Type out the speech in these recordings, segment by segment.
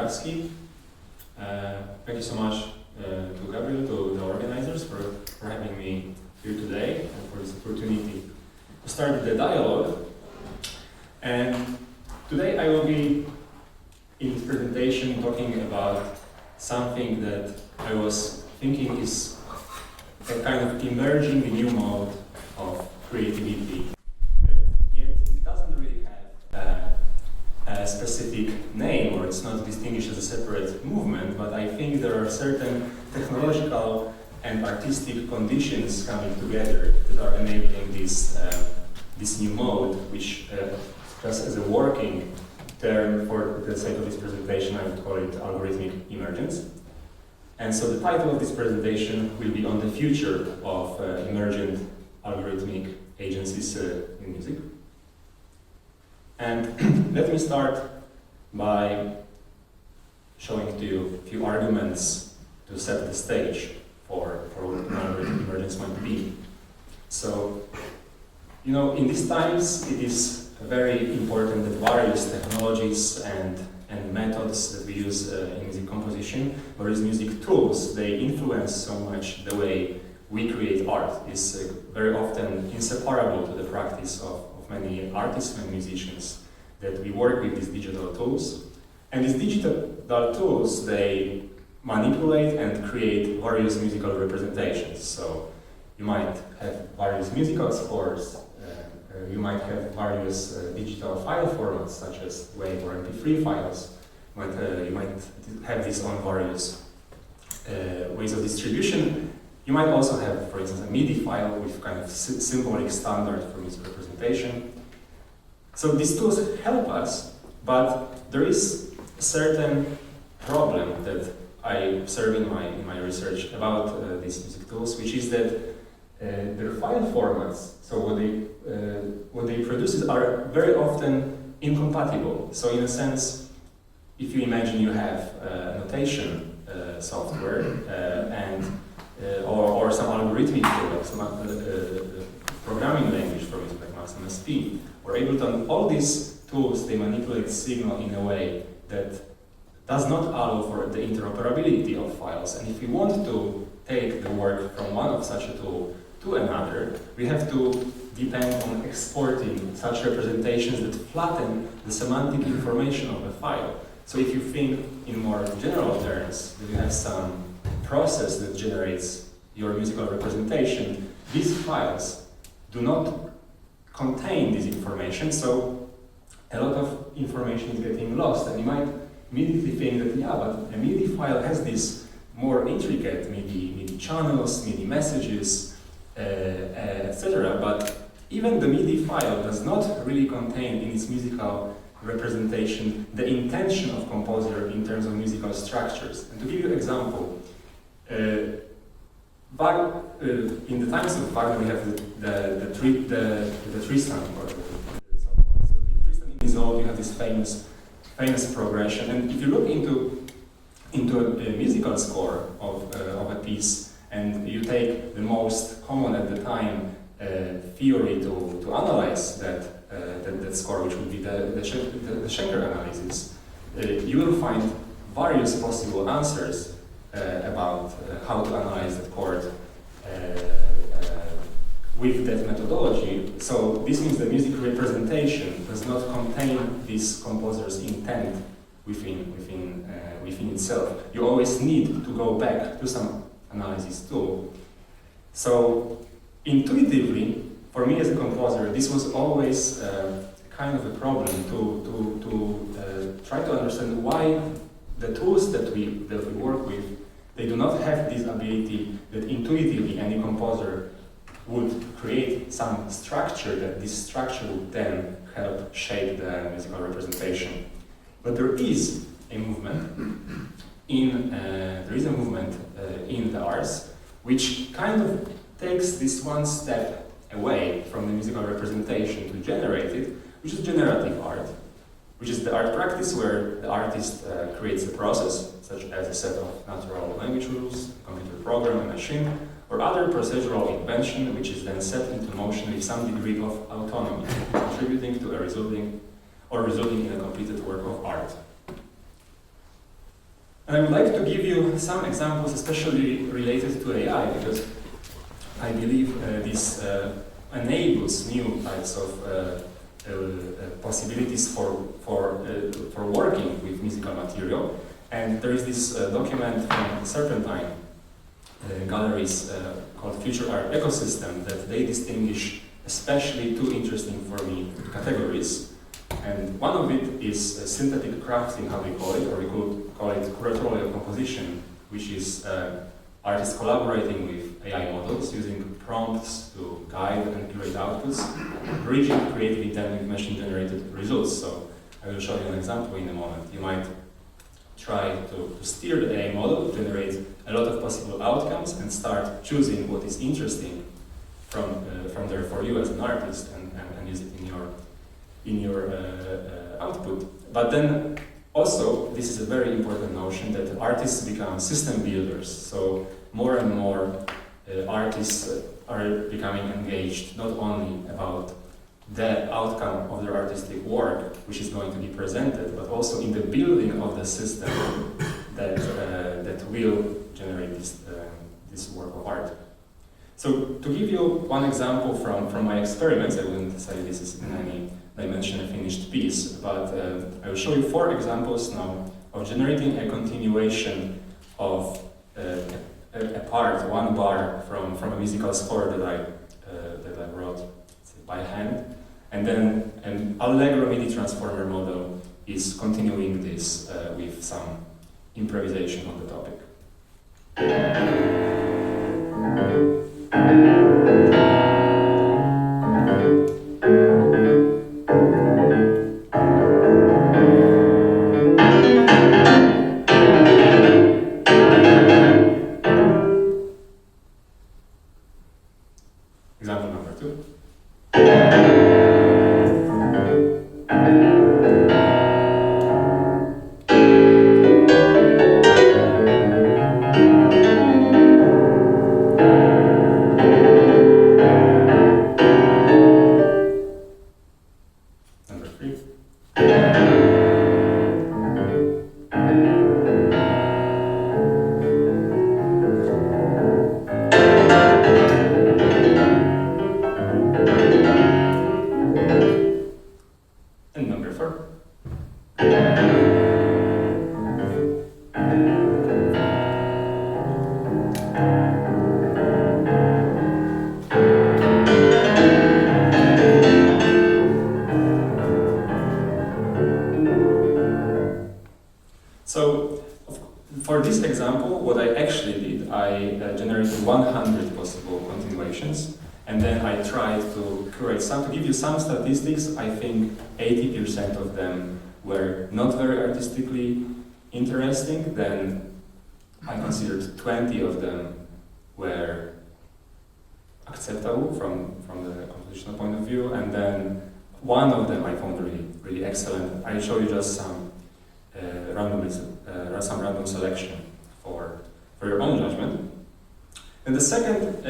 Łukawski. Thank you so much to Gabriel, to the organizers for having me here today and for this opportunity to start the dialogue. And today I will be in this presentation talking about something that I was thinking is a kind of emerging new mode of creativity. Yet it doesn't really have a specific name, or it's not distinguished as a separate movement, but I think there are certain technological and artistic conditions coming together that are enabling this new mode, which just as a working term for the sake of this presentation, I would call it algorithmic emergence. And so the title of this presentation will be on the future of emergent algorithmic agencies in music. And let me start by showing to you a few arguments to set the stage for what an algorithmic emergence might be. So, you know, in these times it is very important that various technologies and methods that we use in music composition, various music tools, they influence so much the way we create art. It's very often inseparable to the practice of many artists and musicians that we work with these digital tools. And these digital tools, they manipulate and create various musical representations. So you might have various musical scores, you might have various digital file formats such as WAV or MP3 files. You might have this on various ways of distribution. You might also have, for instance, a MIDI file with kind of symbolic standard for music representation. So these tools help us, but there is a certain problem that I observe in my research about these music tools, which is that their file formats, so what they produce are very often incompatible. So in a sense, if you imagine you have notation software or some algorithmic tool, some programming language for music like MetamusicX, we're able to, on all these tools, they manipulate signal in a way that does not allow for the interoperability of files. And if we want to take the work from one of such a tool to another, we have to depend on exporting such representations that flatten the semantic information of the file. So if you think in more general terms, that you have some process that generates your musical representation, these files do not contain this information, so a lot of information is getting lost, and you might immediately think that, yeah, but a MIDI file has these more intricate MIDI channels, MIDI messages, etc. But even the MIDI file does not really contain in its musical representation the intention of composer in terms of musical structures. And to give you an example, in the times of Wagner, we have the Tristan chord. So in Tristan in Isolde, you have this famous progression. And if you look into a musical score of a piece, and you take the most common at the time theory to analyze that score, which would be the Schenker analysis, you will find various possible answers about how to analyze that chord with that methodology. So this means the music representation does not contain this composer's intent within itself. You always need to go back to some analysis tool. So intuitively, for me as a composer, this was always kind of a problem to try to understand why the tools that we work with, they do not have this ability that intuitively any composer would create some structure, that this structure would then help shape the musical representation. But there is a movement in the arts which kind of takes this one step away from the musical representation to generate it, which is generative art, which is the art practice where the artist creates a process, such as a set of natural language rules, computer program, a machine, or other procedural invention, which is then set into motion with some degree of autonomy, contributing to a resulting in a completed work of art. And I would like to give you some examples, especially related to AI, because I believe this enables new types of possibilities for working with musical material. And there is this document from Serpentine galleries called Future Art Ecosystem that they distinguish especially two interesting for me categories. And one of it is synthetic crafting, how we call it, or we could call it curatorial composition, which is artists collaborating with AI models using prompts to guide and curate outputs, bridging creativity then with machine-generated results. So I will show you an example in a moment. You might try to steer the AI model to generate a lot of possible outcomes and start choosing what is interesting from there for you as an artist and use it in your output. But then also, this is a very important notion that artists become system builders. So more and more artists are becoming engaged not only about the outcome of their artistic work, which is going to be presented, but also in the building of the system that will generate this work of art. So to give you one example from my experiments, I wouldn't say this is in any dimension a finished piece, but I will show you 4 examples now of generating a continuation of a part, one bar from a musical score that I wrote by hand, and then an Allegro MIDI transformer model is continuing this with some improvisation on the topic. Example number 2. Number 3. And number 4. So, for this example, what I actually did, I generated 100 possible continuations, and then I tried to curate some. To give you some statistics, I think 80% of them were not very artistically interesting. Then I considered 20 of them were acceptable from the compositional point of view, and then one of them I found really excellent. I show you just some random selection for your own judgment. And the second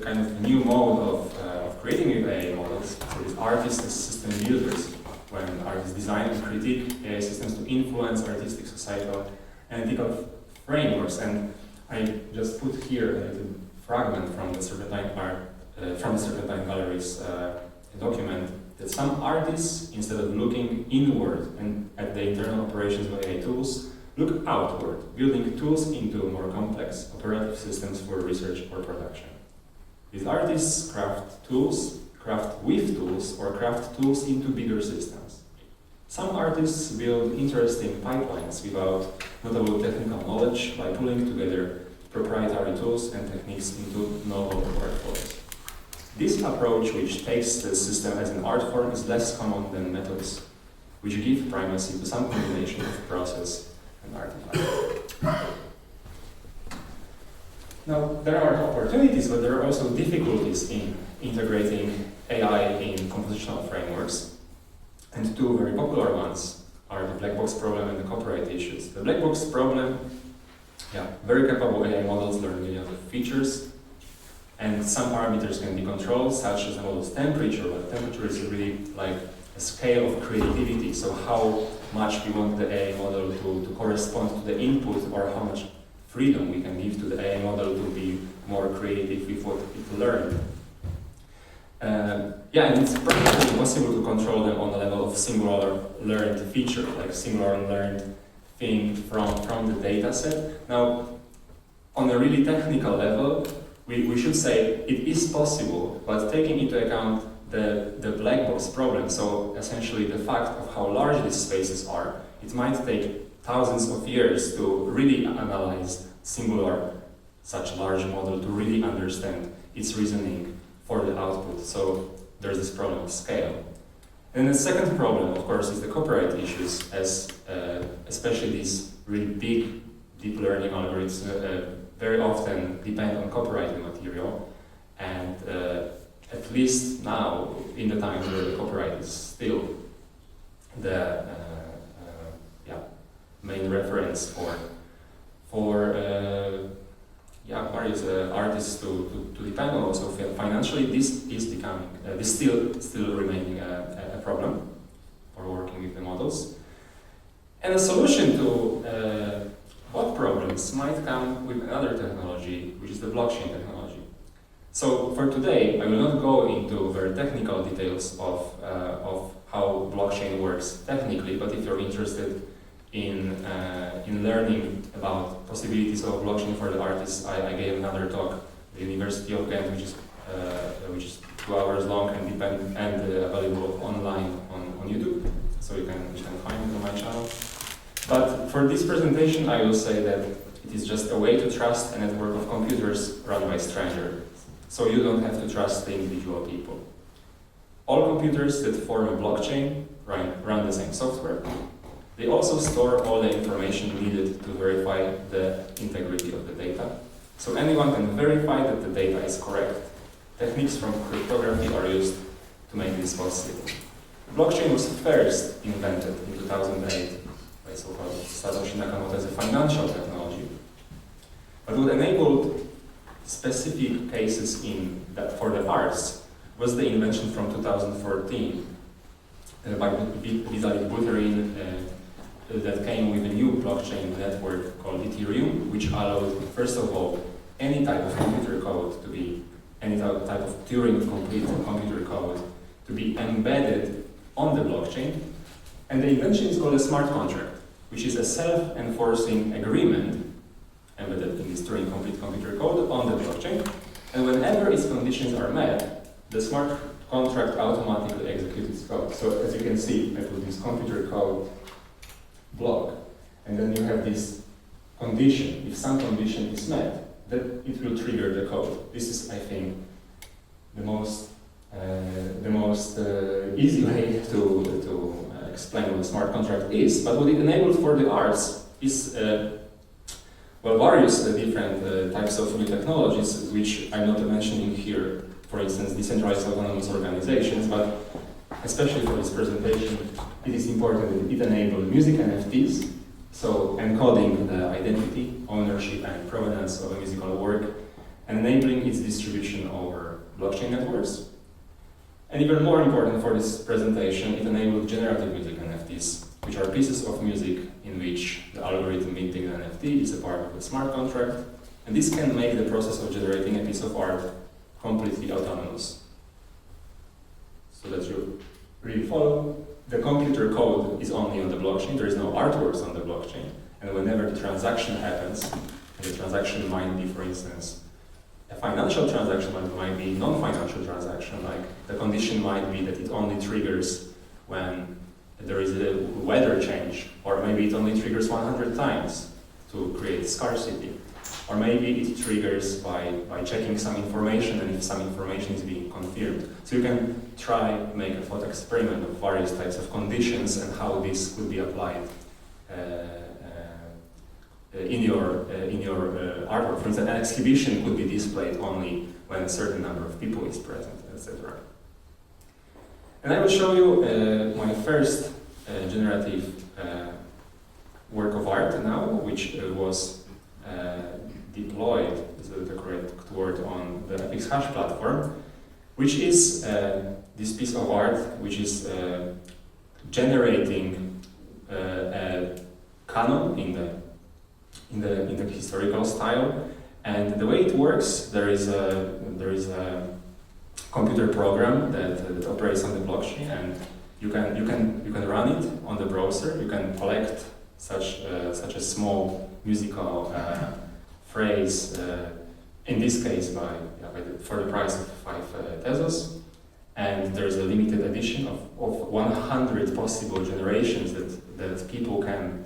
kind of new mode of creating AI models is artists as system builders, when artists design and critique AI systems to influence artistic, societal, and ethical frameworks. And I just put here a little fragment from the Serpentine Galleries document that some artists, instead of looking inward and at the internal operations of AI tools, look outward, building tools into more complex operative systems for research or production. These artists craft with tools, or craft tools into bigger systems. Some artists build interesting pipelines without notable technical knowledge by pulling together proprietary tools and techniques into novel workflows. This approach, which takes the system as an art form, is less common than methods which give primacy to some combination of process and artifact. Now, there are opportunities, but there are also difficulties in integrating AI in compositional frameworks. And two very popular ones are the black box problem and the copyright issues. The black box problem, very capable AI models learn millions of features, and some parameters can be controlled, such as the model's temperature, but temperature is really like scale of creativity, so how much we want the AI model to correspond to the input, or how much freedom we can give to the AI model to be more creative with what it learned. Yeah, and it's practically impossible to control them on the level of singular learned feature, like singular learned thing from the data set. Now, on a really technical level, we should say it is possible, but taking into account the black box problem, so essentially the fact of how large these spaces are, it might take thousands of years to really analyze singular such large model to really understand its reasoning for the output. So there's this problem of scale. And the second problem, of course, is the copyright issues, as especially these really big deep learning algorithms very often depend on copyrighted material, and at least now, in the times where the copyright is still the main reference for various artists to depend on, also financially, this is becoming this still remaining a problem for working with the models. And a solution to what problems might come with another technology, which is the blockchain technology. So for today, I will not go into very technical details of how blockchain works technically, but if you're interested in learning about possibilities of blockchain for the artists, I gave another talk at the University of Ghent, which is 2 hours long and available online on YouTube, so you can find it on my channel. But for this presentation, I will say that it is just a way to trust a network of computers run by strangers. So you don't have to trust the individual people. All computers that form a blockchain run the same software. They also store all the information needed to verify the integrity of the data. So anyone can verify that the data is correct. Techniques from cryptography are used to make this possible. Blockchain was first invented in 2008 by so-called Satoshi Nakamoto as a financial technology. But what enabled specific cases for the arts was the invention from 2014 by Vitalik Buterin that came with a new blockchain network called Ethereum, which allowed, first of all, any type of computer code to be, any type of Turing-complete computer code to be embedded on the blockchain. And the invention is called a smart contract, which is a self-enforcing agreement embedded in this Turing-complete computer code on the blockchain. And whenever its conditions are met, the smart contract automatically executes its code. So as you can see, I put this computer code block, and then you have this condition. If some condition is met, that it will trigger the code. This is, I think, the most easy way to explain what a smart contract is. But what it enabled for the arts is various different types of new technologies, which I'm not mentioning here. For instance, decentralized autonomous organizations, but especially for this presentation, it is important that it enabled music NFTs, so encoding the identity, ownership, and provenance of a musical work, and enabling its distribution over blockchain networks. And even more important for this presentation, it enabled generative music NFTs, which are pieces of music in which the algorithm minting the NFT is a part of the smart contract, and this can make the process of generating a piece of art completely autonomous. So that you really follow, the computer code is only on the blockchain, there is no artworks on the blockchain, and whenever the transaction happens, and the transaction might be, for instance, a financial transaction, but it might be non-financial transaction, like the condition might be that it only triggers when there is a weather change, or maybe it only triggers 100 times to create scarcity. Or maybe it triggers by checking some information, and if some information is being confirmed. So you can make a thought experiment of various types of conditions and how this could be applied in your artwork. For instance, an exhibition could be displayed only when a certain number of people is present, etc. And I will show you my first generative work of art now, which was deployed, is the correct word, on the Epix Hash platform, which is this piece of art, which is generating a canon in the historical style. And the way it works, there is a computer program that operates on the blockchain, and you can run it on the browser. You can collect such a small musical phrase, in this case for the price of 5 pesos, and there is a limited edition of 100 possible generations that people can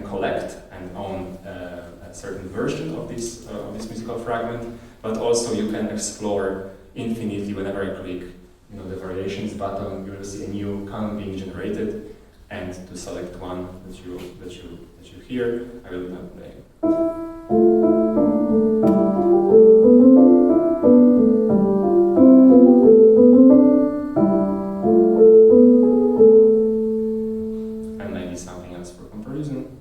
collect and own a certain version of this musical fragment. But also you can explore infinitely. Whenever I click the variations button, you will see a new canon being generated, and to select one that you hear, I will now play. And maybe something else for comparison.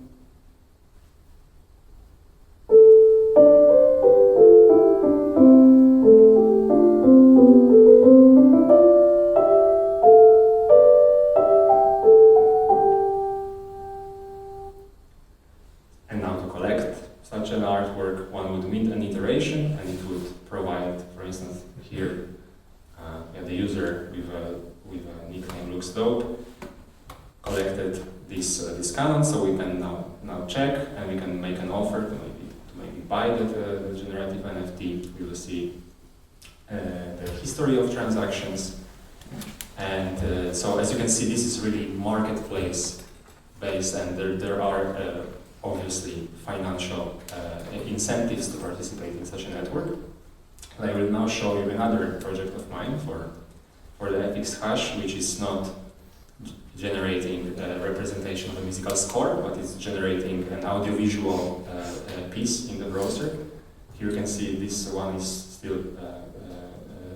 Such an artwork, one would mint an iteration, and it would provide, for instance, here, the user with a nickname looks dope collected this canon, so we can now check, and we can make an offer to maybe buy the generative NFT. We will see the history of transactions, and so as you can see, this is really marketplace based, and there are obviously financial incentives to participate in such a network. And I will now show you another project of mine for the FX hash, which is not generating a representation of a musical score, but it's generating an audiovisual piece in the browser. Here you can see this one is still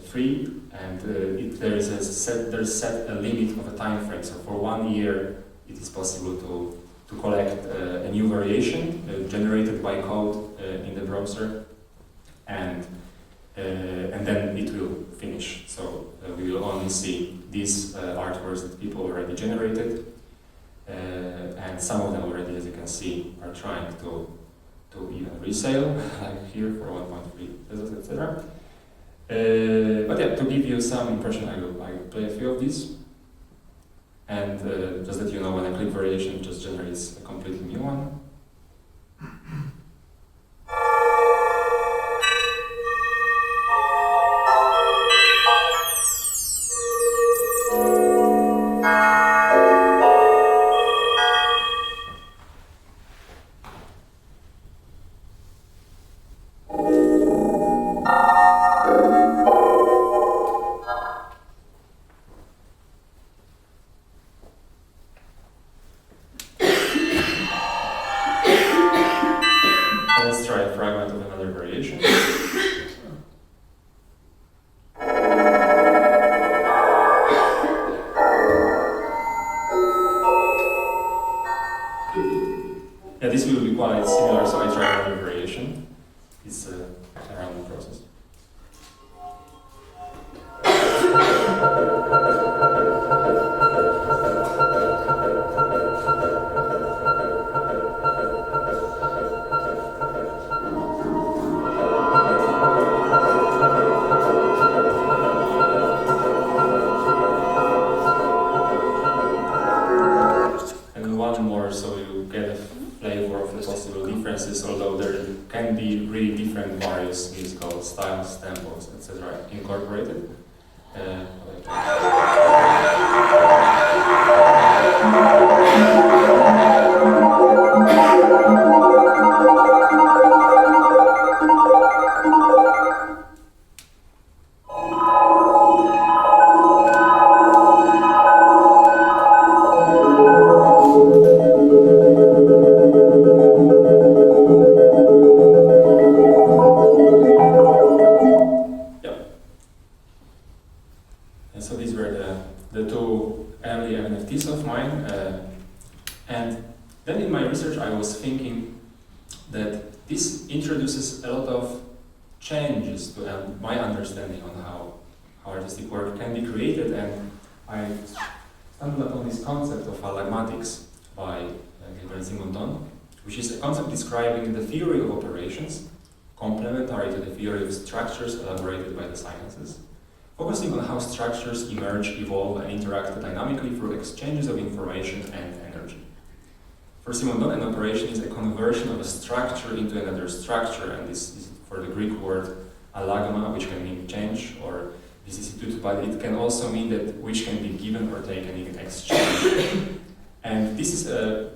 free, and there's set a limit of a time frame. So for 1 year, it is possible to collect a new variation generated by code in the browser, and then it will finish. So we will only see these artworks that people already generated, and some of them already, as you can see, are trying to even resale, like here for 1.3 pesos, etc. But yeah, to give you some impression, I will play a few of these. And just that you know, when I click variation, it just generates a completely new one. Let's try a fragment of another variation. Yeah, this will be quite similar, so I try another variation. It's a random process. More, so you get a flavor of the possible differences, although there can be really different various musical styles, tempos, etc. incorporated. So these were the two early NFTs of mine, and then in my research I was thinking that this introduces a lot of changes to my understanding on how artistic work can be created, and I stumbled upon this concept of algorithmics by Simondon, which is a concept describing the theory of operations, complementary to the theory of structures elaborated by the sciences, focusing on how structures emerge, evolve, and interact dynamically through exchanges of information and energy. For Simondon, an operation is a conversion of a structure into another structure, and this is for the Greek word allagma, which can mean change or vicissitude, but it can also mean that which can be given or taken in exchange. And this is a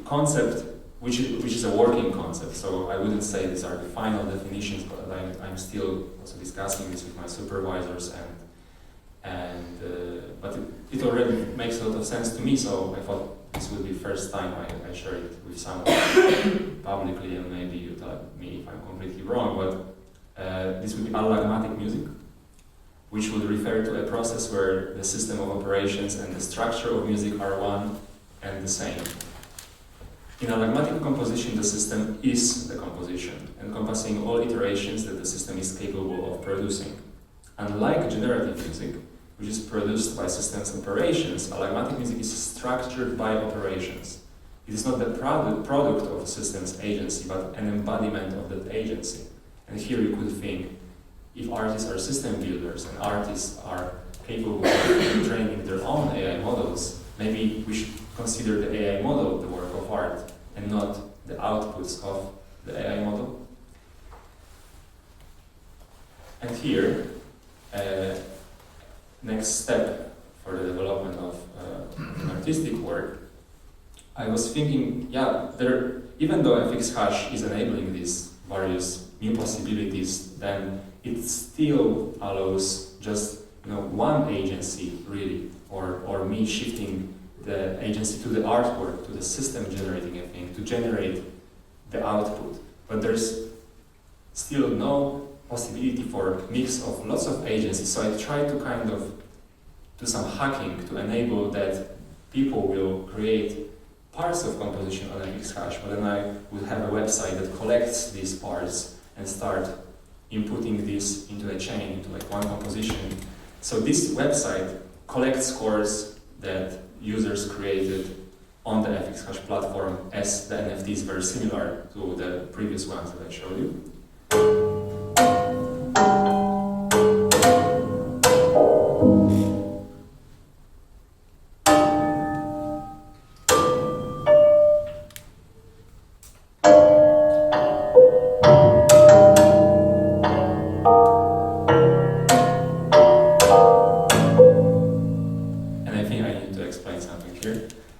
concept which is a working concept, so I wouldn't say these are the final definitions, but I'm still also discussing this with my supervisors, but it already makes a lot of sense to me, so I thought this would be the first time I share it with someone publicly, and maybe you tell me if I'm completely wrong, but this would be allagmatic music, which would refer to a process where the system of operations and the structure of music are one and the same. In allagmatic composition, the system is the composition, encompassing all iterations that the system is capable of producing. Unlike generative music, which is produced by systems operations, allagmatic music is structured by operations. It is not the product of a system's agency, but an embodiment of that agency. And here you could think, if artists are system builders and artists are capable of training their own AI models, maybe we should consider the AI model the work of art and not the outputs of the AI model. And here, next step for the development of an artistic work, I was thinking, even though FX hash is enabling these various new possibilities, then it still allows just one agency really, or me shifting the agency to the artwork, to the system generating a thing, to generate the output. But there's still no possibility for mix of lots of agencies, so I tried to kind of do some hacking to enable that people will create parts of composition on FX hash, but then I will have a website that collects these parts and start inputting this into a chain, into like one composition. So this website collects scores that users created on the FX hash platform, as the NFTs very similar to the previous ones that I showed you.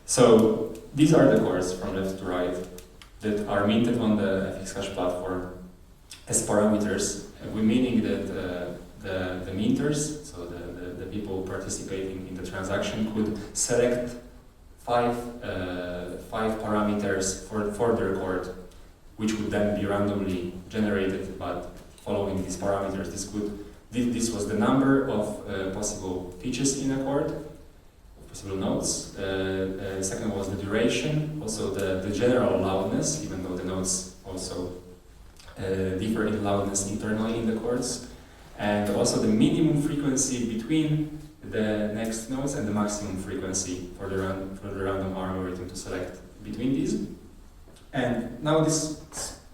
So these are the chords from left to right that are minted on the FX hash platform as parameters, meaning that the minters, so the people participating in the transaction, could select five parameters for their chord, which would then be randomly generated, but following these parameters. This was the number of possible pitches in a chord, possible notes. Second was the duration, also the general loudness, even though the notes also differ in loudness internally in the chords, and also the minimum frequency between the next notes and the maximum frequency for the random algorithm to select between these. And now this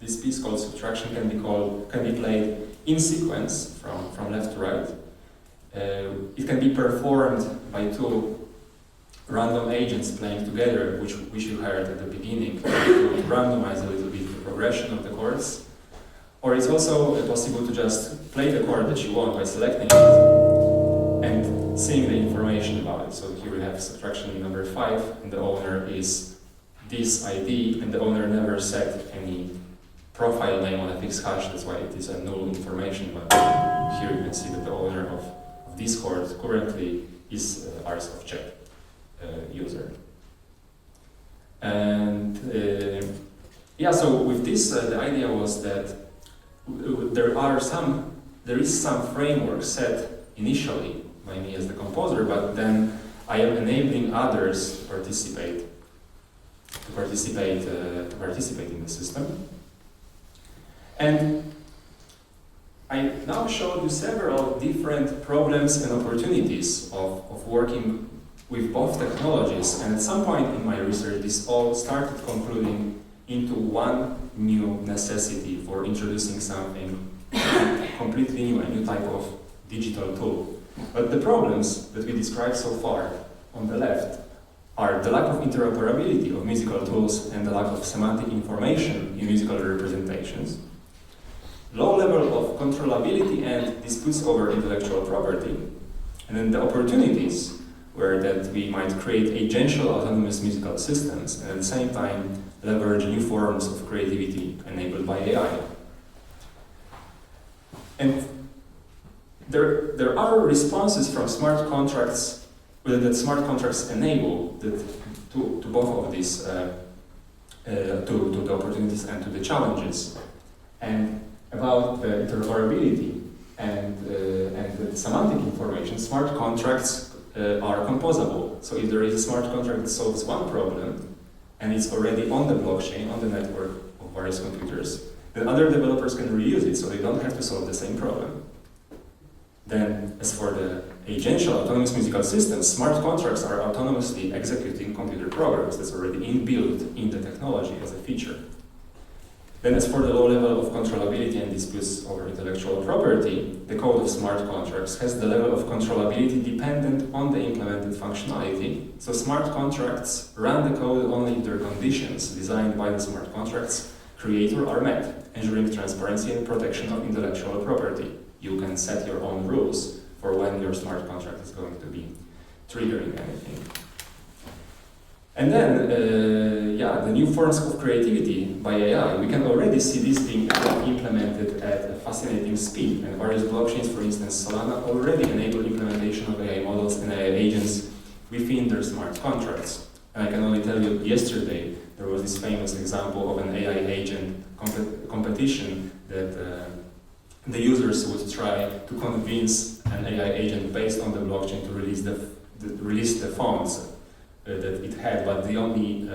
piece called subtraction can be played in sequence from left to right. It can be performed by two random agents playing together, which you heard at the beginning, to randomize a little bit the progression of the chords. Or it's also possible to just play the chord that you want by selecting it and seeing the information about it. So here we have subtraction number 5, and the owner is this ID, and the owner never set any profile name on a fixed hash, that's why it is a null information, but here you can see that the owner of this chord currently is Ars of Czech user. And so with this, the idea was that there is some framework set initially by me as the composer, but then I am enabling others to participate in the system. And I now showed you several different problems and opportunities of working with both technologies, and at some point in my research this all started concluding into one new necessity for introducing something completely new, a new type of digital tool. But the problems that we described so far on the left are the lack of interoperability of musical tools and the lack of semantic information in musical representations, low level of controllability and disputes over intellectual property, and then the opportunities where that we might create agential autonomous musical systems and at the same time leverage new forms of creativity enabled by AI. And there are responses from smart contracts that smart contracts enable to both of these, to the opportunities and to the challenges. And about the interoperability and the semantic information, smart contracts are composable. So if there is a smart contract that solves one problem and it's already on the blockchain, on the network of various computers, then other developers can reuse it so they don't have to solve the same problem. Then, as for the agential autonomous musical systems, smart contracts are autonomously executing computer programs that's already inbuilt in the technology as a feature. Then, as for the low level of controllability and disputes over intellectual property, the code of smart contracts has the level of controllability dependent on the implemented functionality. So smart contracts run the code only if their conditions designed by the smart contracts creator are met, ensuring transparency and protection of intellectual property. You can set your own rules for when your smart contract is going to be triggering anything. And then, the new forms of creativity by AI. We can already see this being implemented at a fascinating speed. And various blockchains, for instance, Solana, already enable implementation of AI models and AI agents within their smart contracts. And I can only tell you, yesterday, there was this famous example of an AI agent competition that the users would try to convince an AI agent based on the blockchain to release the funds that it had, but the only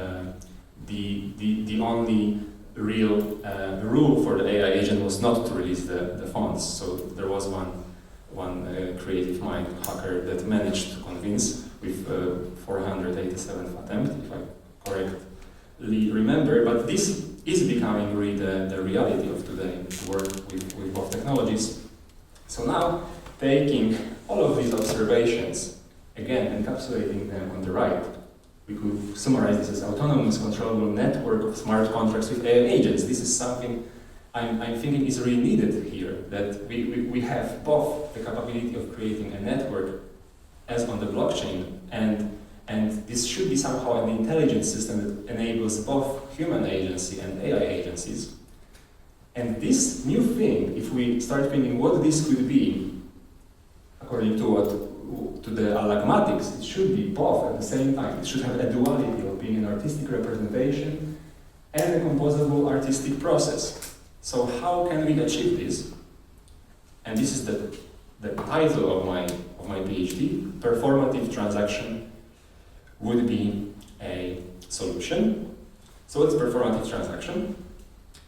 real rule for the AI agent was not to release the funds. So there was one creative mind hacker that managed to convince with 487th attempt, if I correctly remember. But this is becoming really the reality of today, to work with both technologies. So now, taking all of these observations, again encapsulating them on the right, we could summarize this as autonomous, controllable network of smart contracts with AI agents. This is something I'm thinking is really needed here, that we have both the capability of creating a network as on the blockchain, and this should be somehow an intelligent system that enables both human agency and AI agencies. And this new thing, if we start thinking what this could be, according to the Algorithmics, it should be both at the same time. It should have a duality of being an artistic representation and a composable artistic process. So how can we achieve this? And this is the title of my PhD. Performative transaction would be a solution. So it's performative transaction,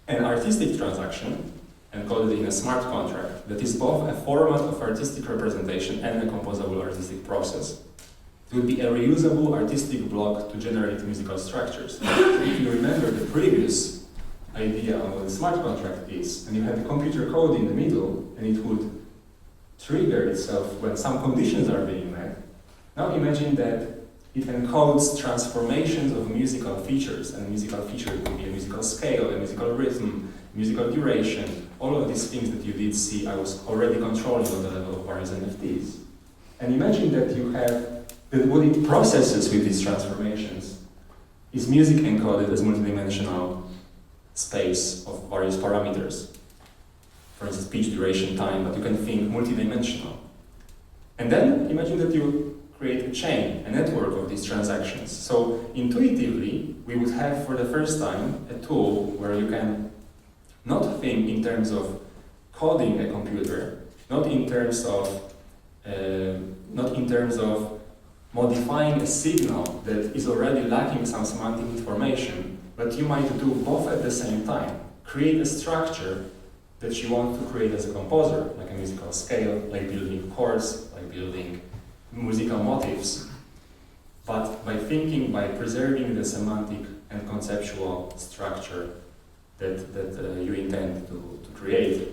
an artistic transaction, encoded in a smart contract that is both a format of artistic representation and a composable artistic process. It would be a reusable artistic block to generate musical structures. If you remember the previous idea on what a smart contract is, and you had the computer code in the middle, and it would trigger itself when some conditions are being met. Now imagine that it encodes transformations of musical features, and a musical feature could be a musical scale, a musical rhythm, musical duration. All of these things that you did see, I was already controlling on the level of various NFTs. And imagine that you have, that what it processes with these transformations is music encoded as multidimensional space of various parameters. For instance, pitch, duration, time, but you can think multidimensional. And then imagine that you create a chain, a network of these transactions. So intuitively, we would have for the first time a tool where you can not think in terms of coding a computer, not in terms of modifying a signal that is already lacking some semantic information, but you might do both at the same time. Create a structure that you want to create as a composer, like a musical scale, like building chords, like building musical motifs. But by preserving the semantic and conceptual structure that you intend to create.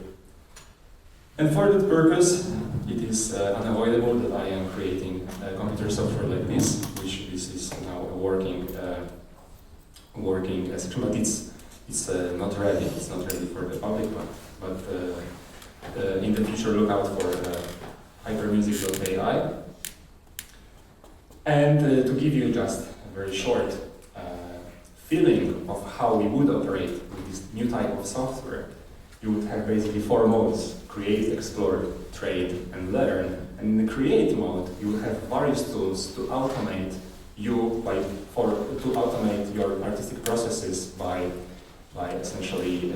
And for that purpose, it is unavoidable that I am creating computer software like this, which this is now working as but it's not ready. It's not ready for the public, but in the future, look out for hypermusic.ai. And to give you just a very short feeling of how we would operate with this new type of software, you would have basically 4 modes: create, explore, trade, and learn. And in the create mode, you will have various tools to automate your artistic processes by essentially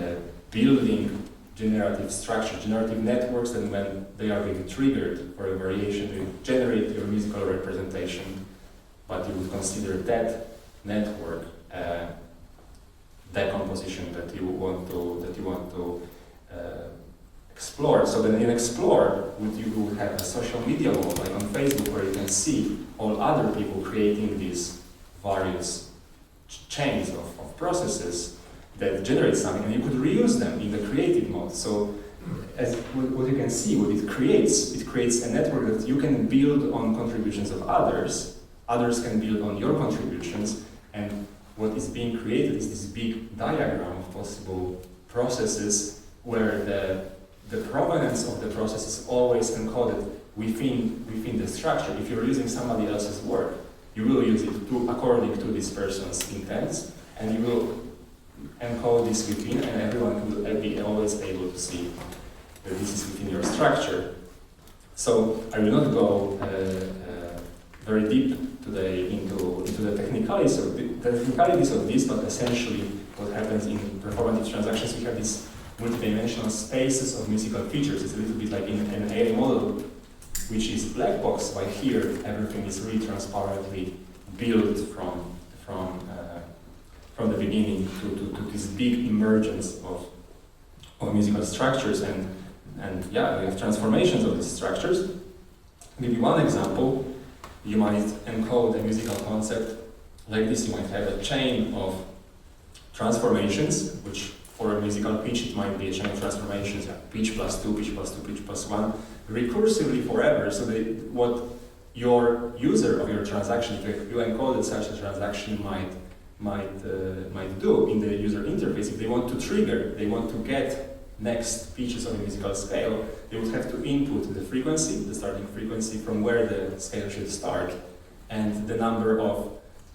building generative structure, generative networks, and when they are being triggered for a variation, they generate your musical representation. But you would consider that network the composition that you want to explore. So then in explore, you would have a social media mode, like on Facebook, where you can see all other people creating these various chains of processes that generate something, and you could reuse them in the creative mode. So as what you can see, what it creates a network that you can build on contributions of others can build on your contributions, and what is being created is this big diagram of possible processes where the provenance of the process is always encoded within the structure. If you're using somebody else's work, you will use it according to this person's intents, and you will encode this within, and everyone will be always able to see that this is within your structure. So I will not go very deep today into the technicalities of this, but essentially what happens in performative transactions, we have these multidimensional spaces of musical features. It's a little bit like in an AI model, which is black box, while here everything is really transparently built from the beginning to this big emergence of musical structures, and yeah, we have transformations of these structures. Maybe one example, you might encode a musical concept like this. You might have a chain of transformations, which for a musical pitch it might be a chain of transformations, pitch plus 2, pitch plus 2, pitch plus 1, recursively forever. So what your user of your transaction, if you encoded such a transaction, might do in the user interface. If they want to trigger, they want to get next pitches on a musical scale, they would have to input the frequency, the starting frequency from where the scale should start, and the number of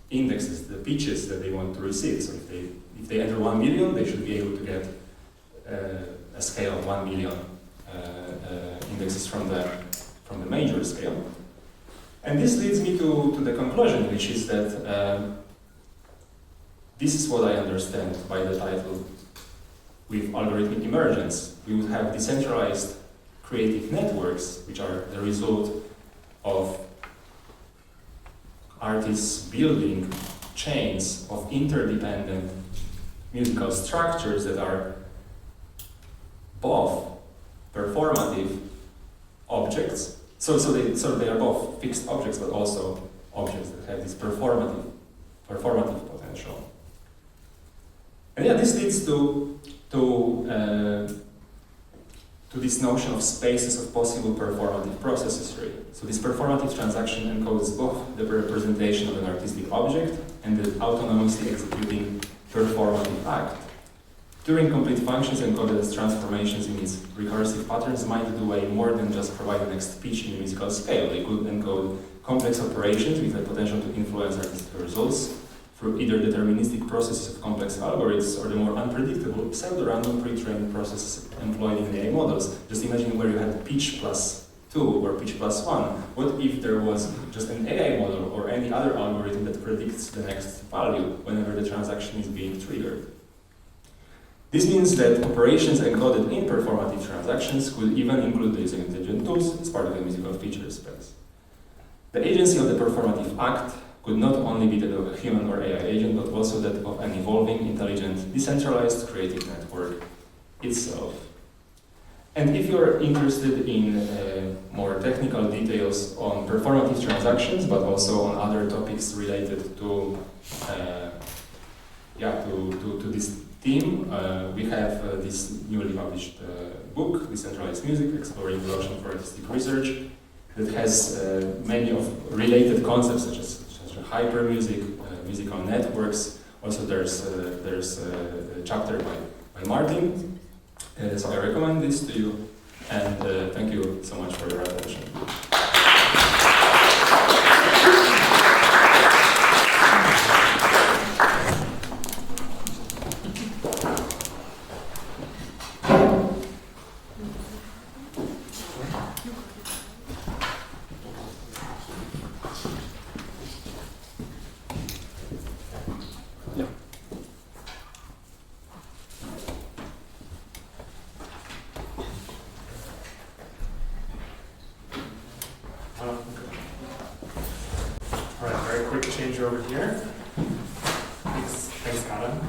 indexes, the pitches that they want to receive. So if they enter 1 million, they should be able to get a scale of 1 million indexes from the major scale. And this leads me to the conclusion, which is that this is what I understand by the title with algorithmic emergence. We would have decentralized creative networks, which are the result of artists building chains of interdependent musical structures that are both performative objects. So they are both fixed objects, but also objects that have this performative potential. And yeah, this leads to this notion of spaces of possible performative processes, really. So this performative transaction encodes both the representation of an artistic object and the autonomously executing performative act. Turing-complete functions encoded as transformations in its recursive patterns might do way more than just provide the next pitch in a musical scale. They could encode complex operations with the potential to influence artistic results through either deterministic processes of complex algorithms or the more unpredictable pseudo-random pre-trained processes employed in AI models. Just imagine where you had pitch plus 2 or pitch plus 1. What if there was just an AI model or any other algorithm that predicts the next value whenever the transaction is being triggered? This means that operations encoded in performative transactions could even include the using intelligent tools as part of the musical feature space. The agency of the performative act could not only be that of a human or AI agent, but also that of an evolving, intelligent, decentralized creative network itself. And if you're interested in more technical details on performative transactions, but also on other topics related to to this theme, we have this newly published book, Decentralized Music, Exploring Blockchain for Artistic Research, that has many of related concepts such as hypermusic, musical networks. Also, there's a chapter by Martin. So I recommend this to you, and thank you so much for your attention. Over here. Thanks, Adam.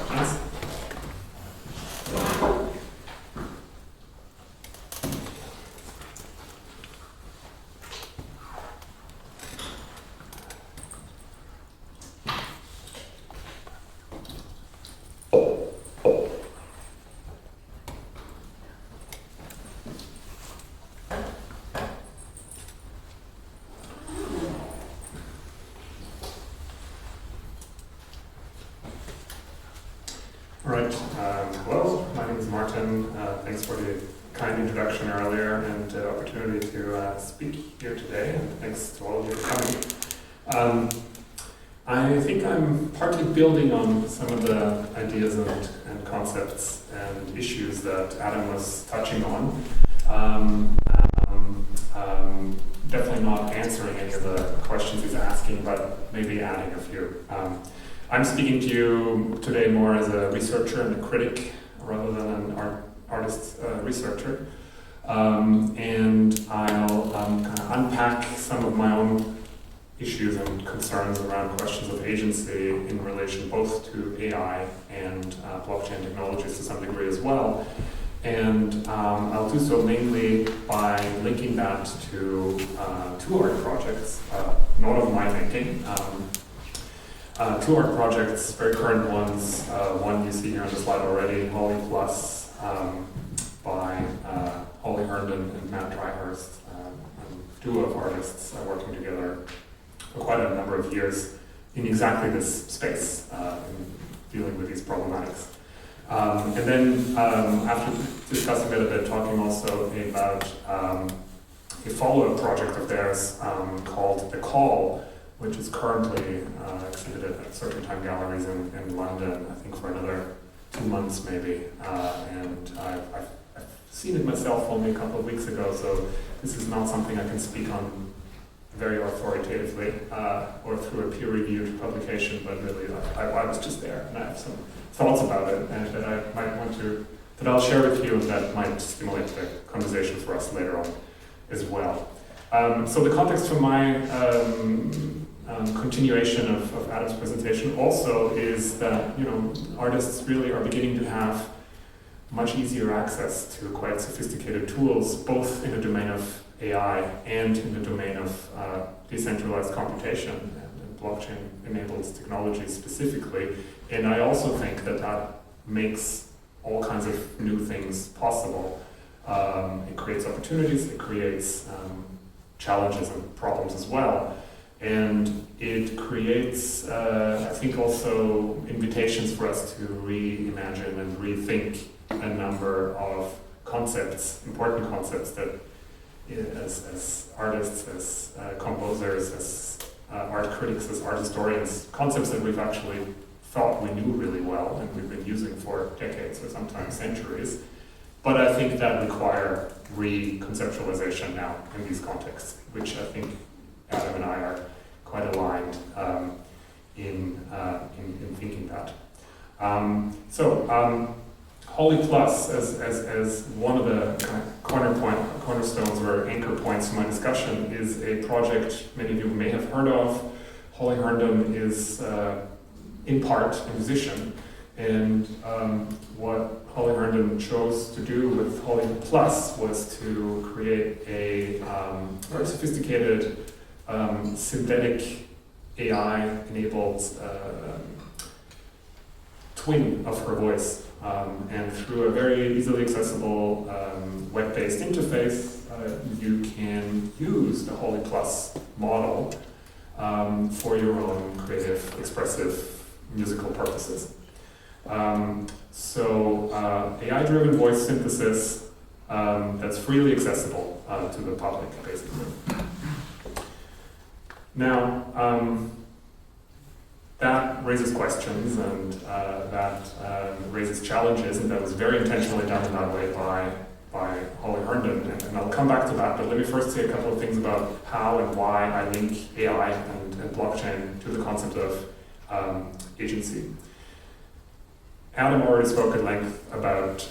Questions? Hello, my name is Martin. Thanks for the kind introduction earlier and the opportunity to speak here today, and thanks to all of you for coming. I think I'm partly building on some of the ideas and concepts and issues that Adam was touching on. Definitely not answering any of the questions he's asking, but maybe adding a few. I'm speaking to you today more as a researcher and a critic rather than an artist researcher. And I'll kind of unpack some of my own issues and concerns around questions of agency in relation both to AI and blockchain technologies to some degree as well. And I'll do so mainly by linking that to two art projects, not of my making. Two art projects, very current ones. One you see here on the slide already, Holly Plus, by Holly Herndon and Matt Dryhurst, a duo of artists working together for quite a number of years in exactly this space, in dealing with these problematics. And then after discussing that a bit, talking also about a follow-up project of theirs called The Call, which is currently exhibited at Serpentine Galleries in London, I think for another 2 months maybe. And I've seen it myself only a couple of weeks ago, so this is not something I can speak on very authoritatively or through a peer-reviewed publication, but really I was just there and I have some thoughts about it and that I might want to, that I'll share with you, and that might stimulate the conversation for us later on as well. So the context for my continuation of Adam's presentation also is that artists really are beginning to have much easier access to quite sophisticated tools, both in the domain of AI and in the domain of decentralized computation and blockchain-enabled technology specifically. And I also think that that makes all kinds of new things possible. It creates opportunities, it creates challenges and problems as well. And it creates, I think, also invitations for us to reimagine and rethink a number of concepts, important concepts that as artists, as composers, as art critics, as art historians, concepts that we've actually thought we knew really well and we've been using for decades or sometimes centuries. But I think that require reconceptualization now in these contexts, which I think Adam and I are quite aligned in thinking that. Holly Plus, as one of the kind of cornerstones or anchor points in my discussion, is a project many of you may have heard of. Holly Herndon is, in part, a musician, And what Holly Herndon chose to do with Holly Plus was to create a very sophisticated synthetic AI-enabled twin of her voice. And through a very easily accessible web-based interface, you can use the Holly Plus model for your own creative, expressive, musical purposes. AI-driven voice synthesis that's freely accessible to the public, basically. Now, that raises questions and that raises challenges, and that was very intentionally done in that way by Holly Herndon, and I'll come back to that, but let me first say a couple of things about how and why I link AI and blockchain to the concept of agency. Adam already spoke at length about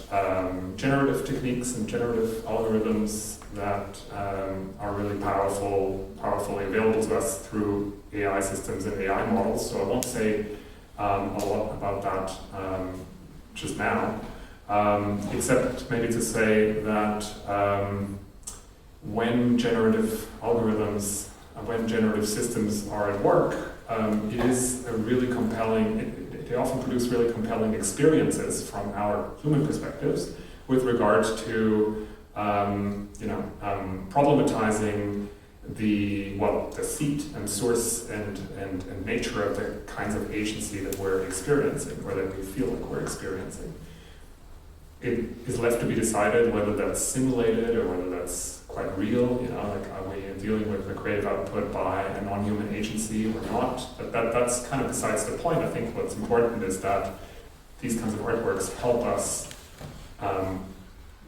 generative techniques and generative algorithms that are really powerfully available to us through AI systems and AI models, so I won't say a lot about that just now, except maybe to say that when generative algorithms, when generative systems are at work, it is a really compelling, they often produce really compelling experiences from our human perspectives with regard to problematizing the seat and source and nature of the kinds of agency that we're experiencing, or that we feel like we're experiencing. It is left to be decided whether that's simulated or whether that's quite real, like are we dealing with the creative output by a non-human agency or not? But that's kind of besides the point. I think what's important is that these kinds of artworks help us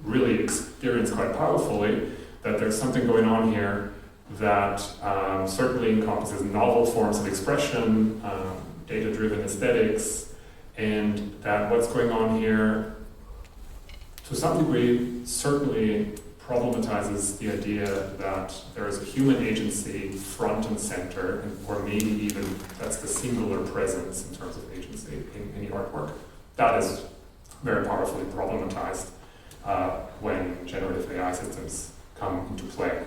really experience quite powerfully that there's something going on here that certainly encompasses novel forms of expression, data-driven aesthetics, and that what's going on here to some degree certainly problematizes the idea that there is a human agency front and center, or maybe even that's the singular presence in terms of agency in any artwork. That is very powerfully problematized when generative AI systems come into play.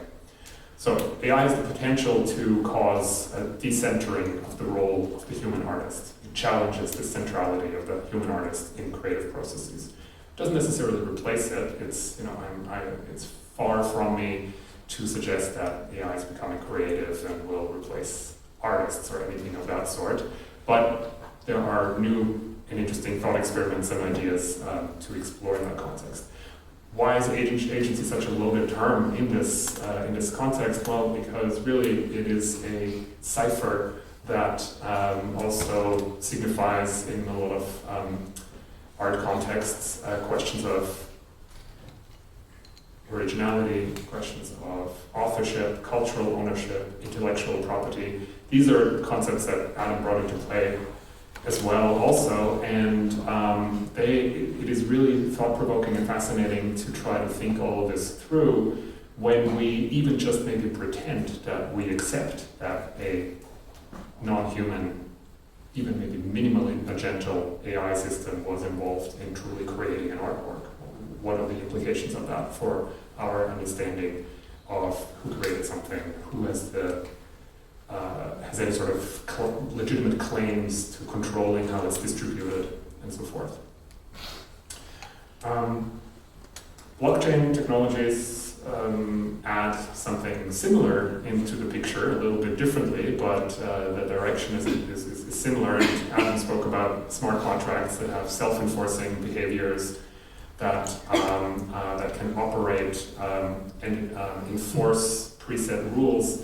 So AI has the potential to cause a decentering of the role of the human artist. It challenges the centrality of the human artist in creative processes. It doesn't necessarily replace it. It's it's far from me to suggest that AI is becoming creative and will replace artists or anything of that sort. But there are new and interesting thought experiments and ideas to explore in that context. Why is agency such a loaded term in this context? Well, because really it is a cipher that also signifies in a lot of art contexts questions of originality, questions of authorship, cultural ownership, intellectual property. These are concepts that Adam brought into play as well also, and it is really thought-provoking and fascinating to try to think all of this through when we even just maybe pretend that we accept that a non-human, even maybe minimally agential AI system was involved in truly creating an artwork. What are the implications of that for our understanding of who created something, who has any sort of legitimate claims to controlling how it's distributed, and so forth. Blockchain technologies add something similar into the picture, a little bit differently, but the direction is similar. And Adam spoke about smart contracts that have self-enforcing behaviors that can operate and enforce preset rules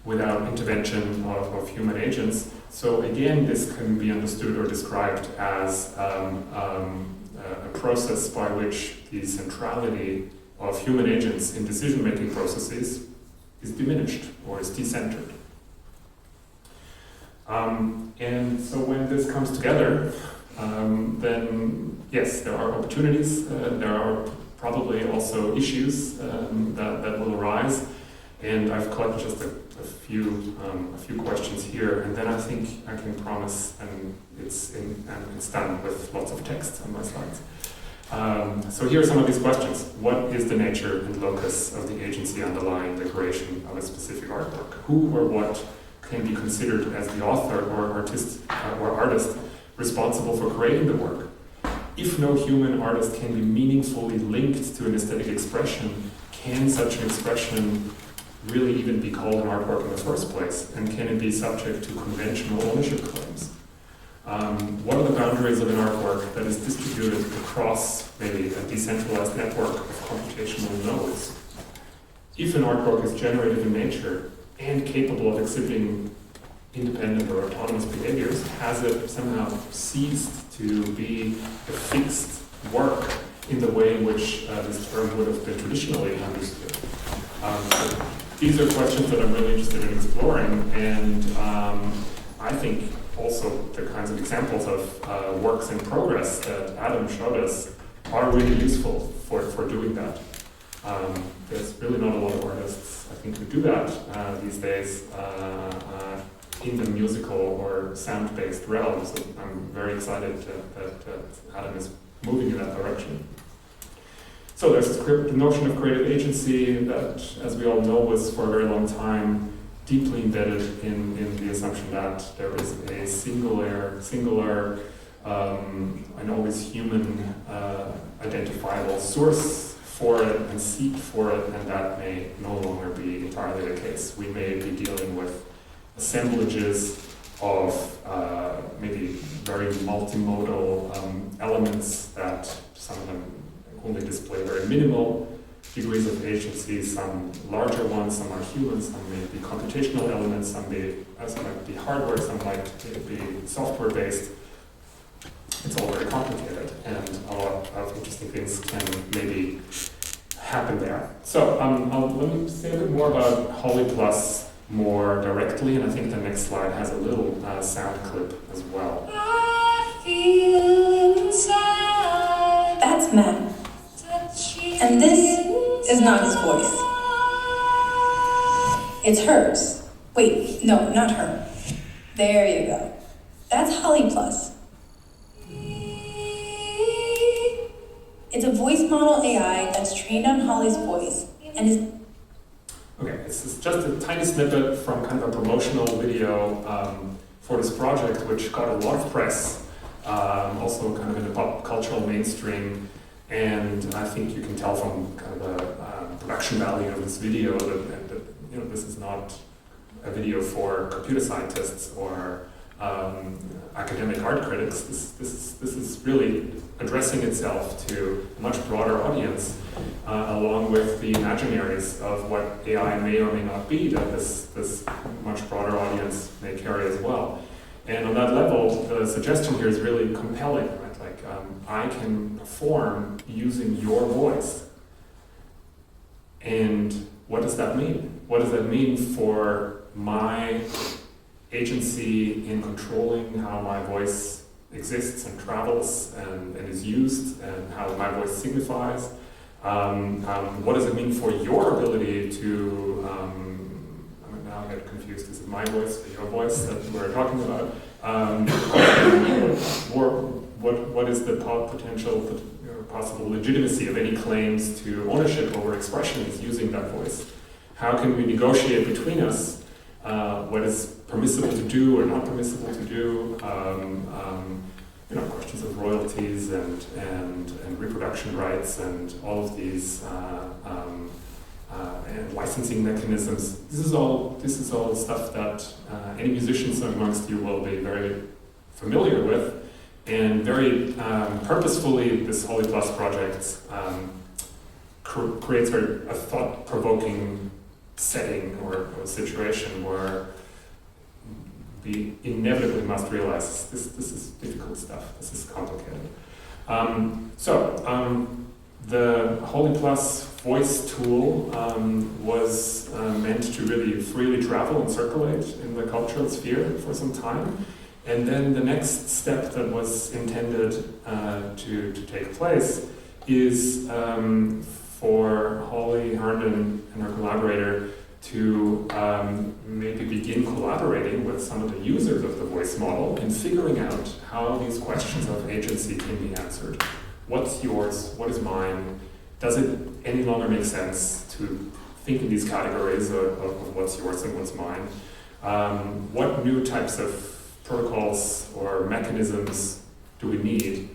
without intervention of human agents. So again, this can be understood or described as a process by which the centrality of human agents in decision-making processes is diminished or is decentered. And so when this comes together, then yes, there are opportunities, there are probably also issues that will arise, and I've collected just a a few questions here, and then I think I can promise, and it's done with lots of text on my slides. So here are some of these questions. What is the nature and locus of the agency underlying the creation of a specific artwork? Who or what can be considered as the author or artist responsible for creating the work? If no human artist can be meaningfully linked to an aesthetic expression, can such an expression really even be called an artwork in the first place? And can it be subject to conventional ownership claims? What are the boundaries of an artwork that is distributed across maybe a decentralized network of computational nodes? If an artwork is generative in nature and capable of exhibiting independent or autonomous behaviors, has it somehow ceased to be a fixed work in the way in which this term would have been traditionally understood? So these are questions that I'm really interested in exploring, and I think also the kinds of examples of works in progress that Adam showed us are really useful for doing that. There's really not a lot of artists, I think, who do that these days in the musical or sound-based realm, so I'm very excited that Adam is moving in that direction. So there's the notion of creative agency that, as we all know, was for a very long time deeply embedded in the assumption that there is a singular and always human identifiable source for it and seat for it, and that may no longer be entirely the case. We may be dealing with assemblages of maybe very multimodal elements that some of them only display very minimal degrees of agency, some larger ones, some are human, some may be computational elements, some might be hardware, some might be software-based. It's all very complicated, and a lot of interesting things can maybe happen there. So let me say a bit more about Holly Plus more directly, and I think the next slide has a little sound clip as well. I feel inside. That's Matt. And this is not his voice. It's hers. Wait, no, not her. There you go. That's Holly Plus. It's a voice model AI that's trained on Holly's voice and is... Okay, this is just a tiny snippet from kind of a promotional video for this project, which got a lot of press, also kind of in the pop cultural mainstream. And I think you can tell from kind of the production value of this video that this is not a video for computer scientists or academic art critics. This is really addressing itself to a much broader audience, along with the imaginaries of what AI may or may not be that this much broader audience may carry as well. And on that level, the suggestion here is really compelling, right? Like, I can perform using your voice. And what does that mean? What does that mean for my agency in controlling how my voice exists and travels and is used, and how my voice signifies? What does it mean for your ability to, now I get confused, is it my voice or your voice that we're talking about? What is the potential, possible legitimacy of any claims to ownership over expressions using that voice? How can we negotiate between us what is permissible to do or not permissible to do? Questions of royalties and reproduction rights and all of these and licensing mechanisms. This is all stuff that any musicians amongst you will be very familiar with, and very purposefully this Holly Plus project creates a thought-provoking setting or situation where we inevitably must realize this is difficult stuff, this is complicated. The Holly Plus voice tool was meant to really freely travel and circulate in the cultural sphere for some time. And then the next step that was intended to take place is for Holly Herndon and her collaborator to maybe begin collaborating with some of the users of the voice model in figuring out how these questions of agency can be answered. What's yours? What is mine? Does it any longer make sense to think in these categories of what's yours and what's mine? What new types of protocols or mechanisms do we need,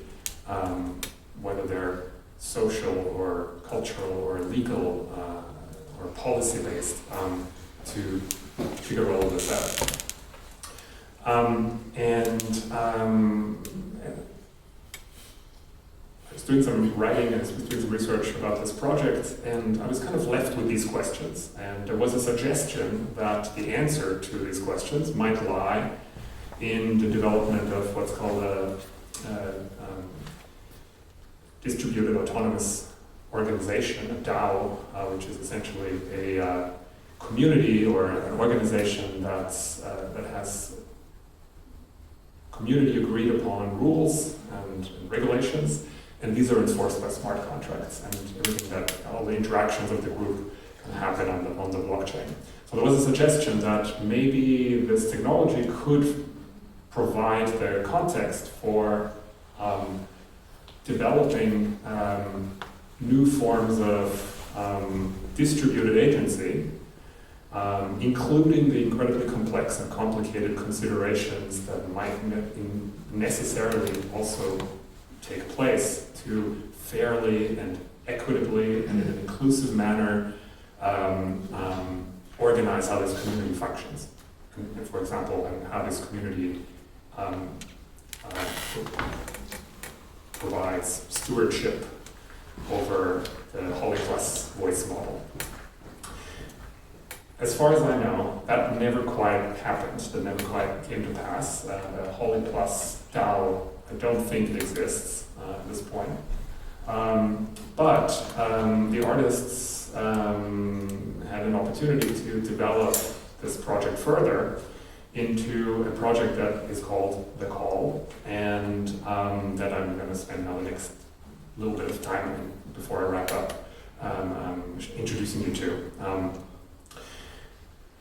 whether they're social or cultural or legal or policy-based, to figure all of this out. I was doing some writing and I was doing some research about this project, and I was kind of left with these questions. And there was a suggestion that the answer to these questions might lie in the development of what's called a distributed autonomous organization, a DAO, which is essentially a community or an organization that has community agreed upon rules and regulations, and these are enforced by smart contracts, and everything that all the interactions of the group can happen on the blockchain. So there was a suggestion that maybe this technology could provide the context for developing new forms of distributed agency, including the incredibly complex and complicated considerations that might necessarily also take place to fairly and equitably and in an inclusive manner organize how this community functions. And for example, and how this community provides stewardship over the Holly Plus voice model. As far as I know, that never quite happened, that never quite came to pass. The Holly Plus DAO, I don't think it exists at this point. But the artists had an opportunity to develop this project further into a project that is called The Call, and that I'm going to spend now the next little bit of time before I wrap up introducing you to.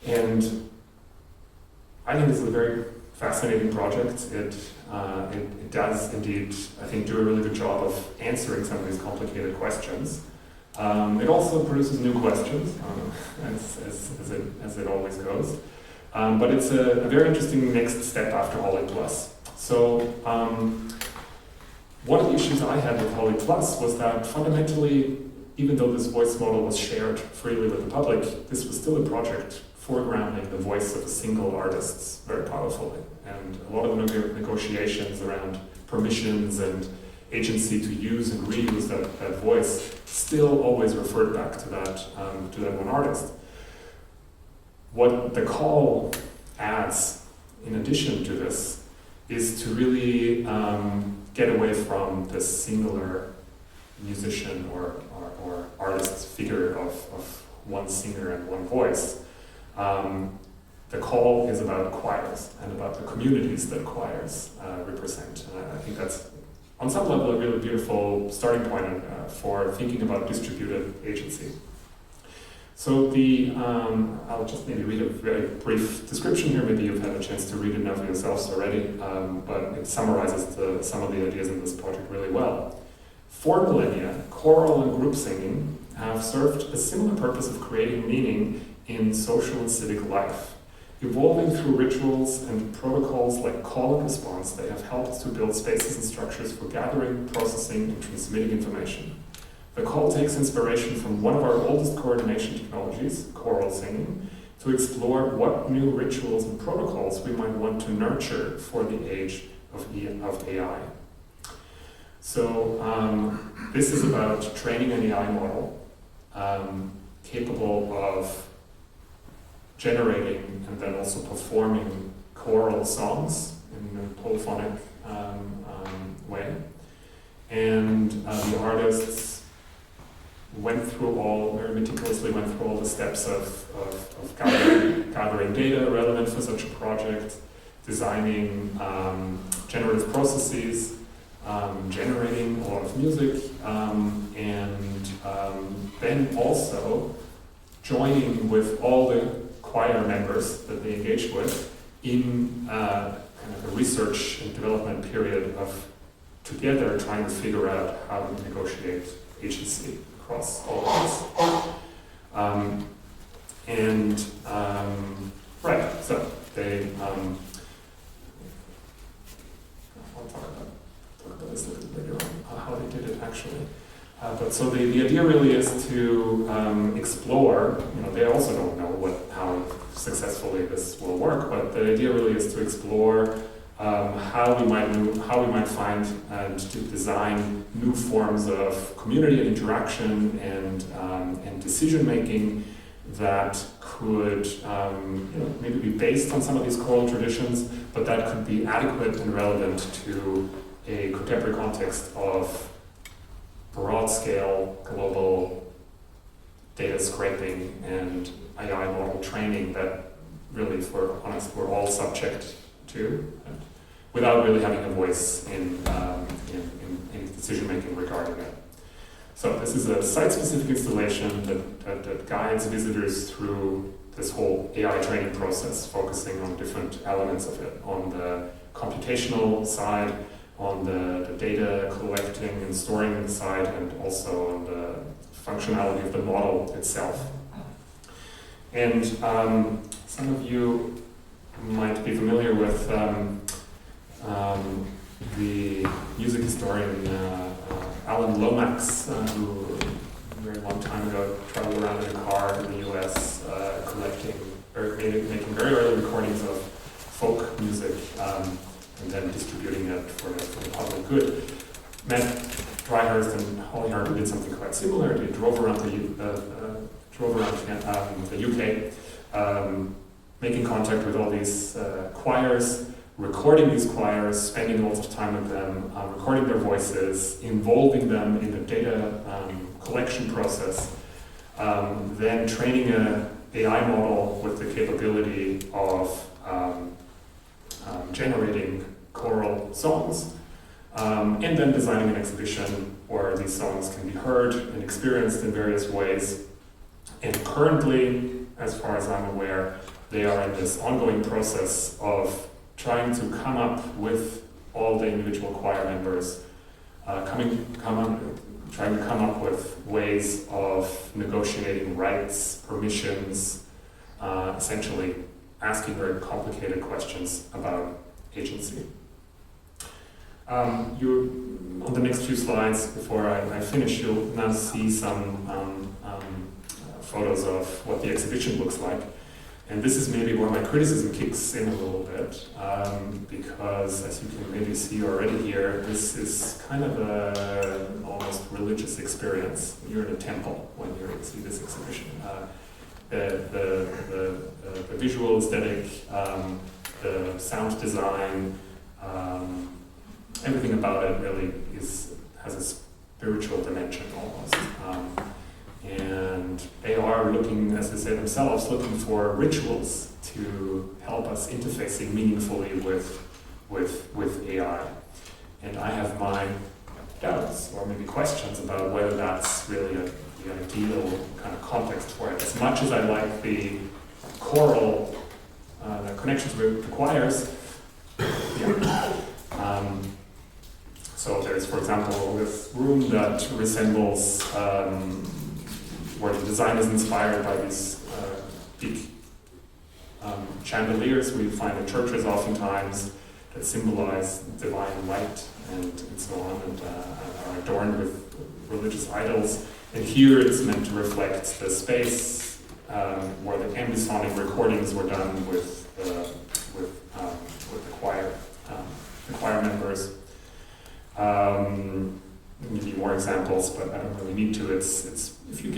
And I think this is a very fascinating project. It does indeed, I think, do a really good job of answering some of these complicated questions. It also produces new questions, as it always goes. But it's a very interesting next step after Holly Plus. So one of the issues I had with Holly Plus was that fundamentally, even though this voice model was shared freely with the public, this was still a project foregrounding the voice of a single artist very powerfully. And a lot of the negotiations around permissions and agency to use and reuse that voice still always referred back to that one artist. What The Call adds, in addition to this, is to really get away from this singular musician or artist figure of one singer and one voice. The Call is about choirs and about the communities that choirs represent. And I think that's, on some level, a really beautiful starting point for thinking about distributed agency. So I'll just maybe read a very brief description here. Maybe you've had a chance to read it now for yourselves already, but it summarizes some of the ideas in this project really well. For millennia, choral and group singing have served a similar purpose of creating meaning in social and civic life. Evolving through rituals and protocols like call and response, they have helped to build spaces and structures for gathering, processing, and transmitting information. The Call takes inspiration from one of our oldest coordination technologies, choral singing, to explore what new rituals and protocols we might want to nurture for the age of AI. So this is about training an AI model capable of generating and then also performing choral songs in a polyphonic way. And the artists very meticulously went through all the steps of gathering data relevant for such a project, designing generative processes, generating a lot of music, and then also joining with all the choir members that they engaged with in kind of a research and development period of together trying to figure out how to negotiate agency across all of this. Right, so they, I'll talk about this a little bit later on, how they did it actually. But so the idea really is to explore, they also don't know how successfully this will work, but the idea really is to explore how we might find and to design new forms of community interaction and decision making that could maybe be based on some of these choral traditions, but that could be adequate and relevant to a contemporary context of broad-scale global data scraping and AI model training that really, if we're honest, we're all subject to, without really having a voice in decision-making regarding it. So this is a site-specific installation that guides visitors through this whole AI training process, focusing on different elements of it, on the computational side, on the data collecting and storing side, and also on the functionality of the model itself. And some of you might be familiar with the music historian Alan Lomax, who a very long time ago traveled around in a car in the US making very early recordings of folk music and then distributing it for the public good. Matt Dryhurst and Holly Harvey did something quite similar. They drove around the UK, making contact with all these choirs, recording these choirs, spending lots of time with them, recording their voices, involving them in the data collection process, then training an AI model with the capability of generating choral songs, and then designing an exhibition where these songs can be heard and experienced in various ways. And currently, as far as I'm aware, they are in this ongoing process of trying to come up with all the individual choir members, trying to come up with ways of negotiating rights, permissions, essentially asking very complicated questions about agency. On the next few slides, before I finish, you'll now see some photos of what the exhibition looks like. And this is maybe where my criticism kicks in a little bit, because as you can maybe see already here, this is kind of an almost religious experience. You're in a temple when you see this exhibition. The visual aesthetic, the sound design, everything about it really has a spiritual dimension almost. And they are looking, as they say themselves, looking for rituals to help us interfacing meaningfully with AI. And I have my doubts or maybe questions about whether that's really the ideal kind of context for it. As much as I like the choral, the connections with the choirs, so there's, for example, this room that resembles where the design is inspired by these big chandeliers we find in churches oftentimes that symbolize divine light and so on, and are adorned with religious idols. And here it's meant to reflect the space where the ambisonic recordings were done with the choir members. I'll give you more examples, but I don't really need to. It's if you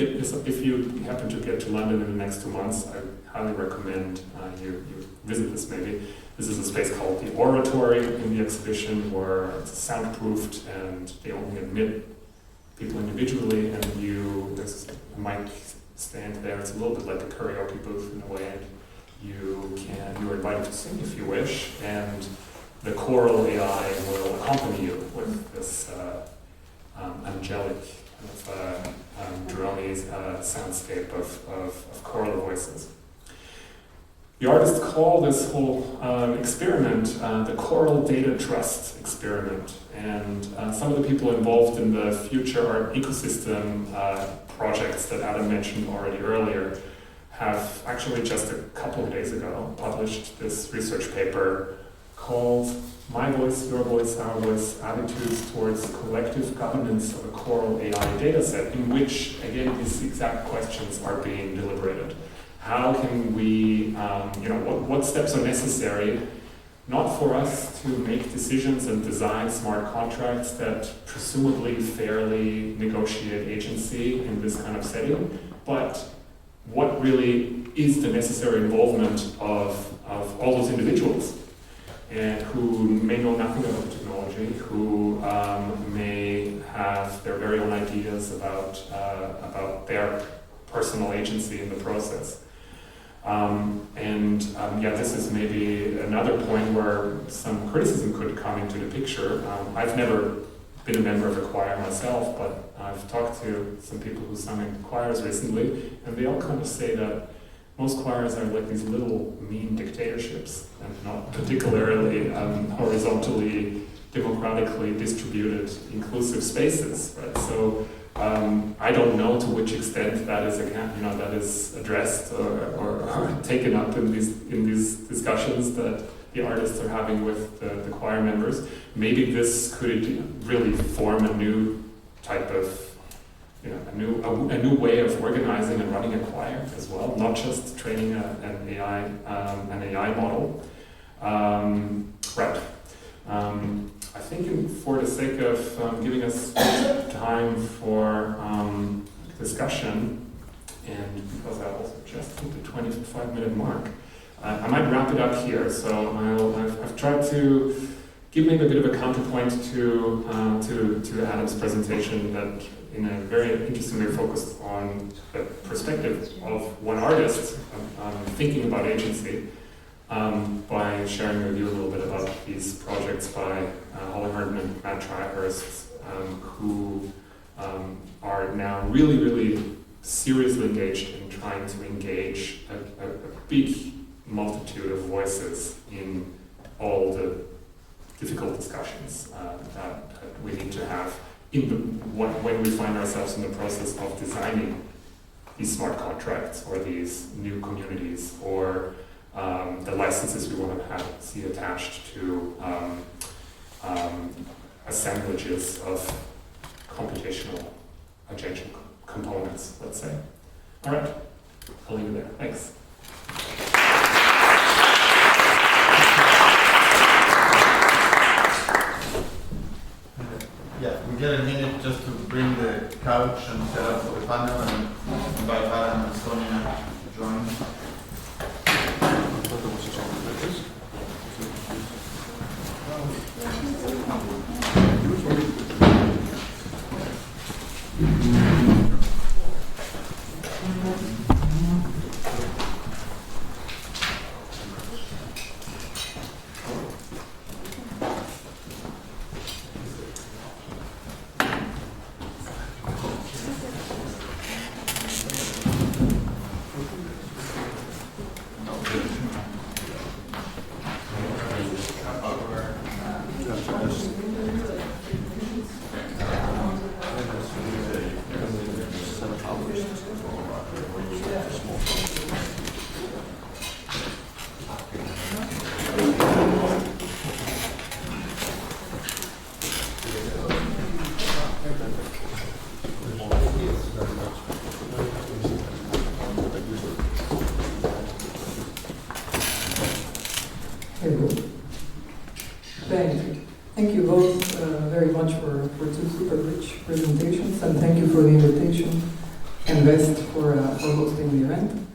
happen to get to London in the next 2 months, I highly recommend you visit this maybe. This is a space called the Oratory in the exhibition, where it's soundproofed and they only admit people individually, and there's a mic stand there. It's a little bit like a karaoke booth in a way, and you're invited to sing if you wish, and the choral AI will accompany you with this angelic kind of droney soundscape of choral voices. The artists call this whole experiment the choral data trust experiment, and some of the people involved in the future art ecosystem projects that Adam mentioned already earlier have actually just a couple of days ago published this research paper called My Voice, Your Voice, Our Voice, Attitudes Towards Collective Governance of a Choral AI Dataset, in which, again, these exact questions are being deliberated. How can we, what steps are necessary, not for us to make decisions and design smart contracts that presumably fairly negotiate agency in this kind of setting, but what really is the necessary involvement of all those individuals and who may know nothing about the technology, who may have their very own ideas about their personal agency in the process. This is maybe another point where some criticism could come into the picture. I've never been a member of a choir myself, but I've talked to some people who sung in choirs recently, and they all kind of say that most choirs are like these little mean dictatorships and not particularly horizontally, democratically distributed, inclusive spaces. Right? So I don't know to which extent that is addressed or taken up in these discussions that the artists are having with the choir members. Maybe this could really form a new type of, a new way of organizing and running a choir as well, not just training an AI model. Right. I think for the sake of giving us time for discussion, and because I also just hit the 25-minute mark, I might wrap it up here. So I've tried to give maybe a bit of a counterpoint to Adam's presentation that in a very interesting way focused on the perspective of one artist thinking about agency, by sharing with you a little bit about these projects by Holly Hardin and Matt Trihurst, who are now really, really seriously engaged in trying to engage a big multitude of voices in all the difficult discussions that we need to have when we find ourselves in the process of designing these smart contracts or these new communities or the licenses we want to see attached to assemblages of computational agential components, let's say. All right, I'll leave it there. Thanks. Yeah, we get a minute just to bring the couch and set up for the panel and invite Adam and Sonia to join. Thank you both very much for two super rich presentations, and thank you for the invitation and West for hosting the event.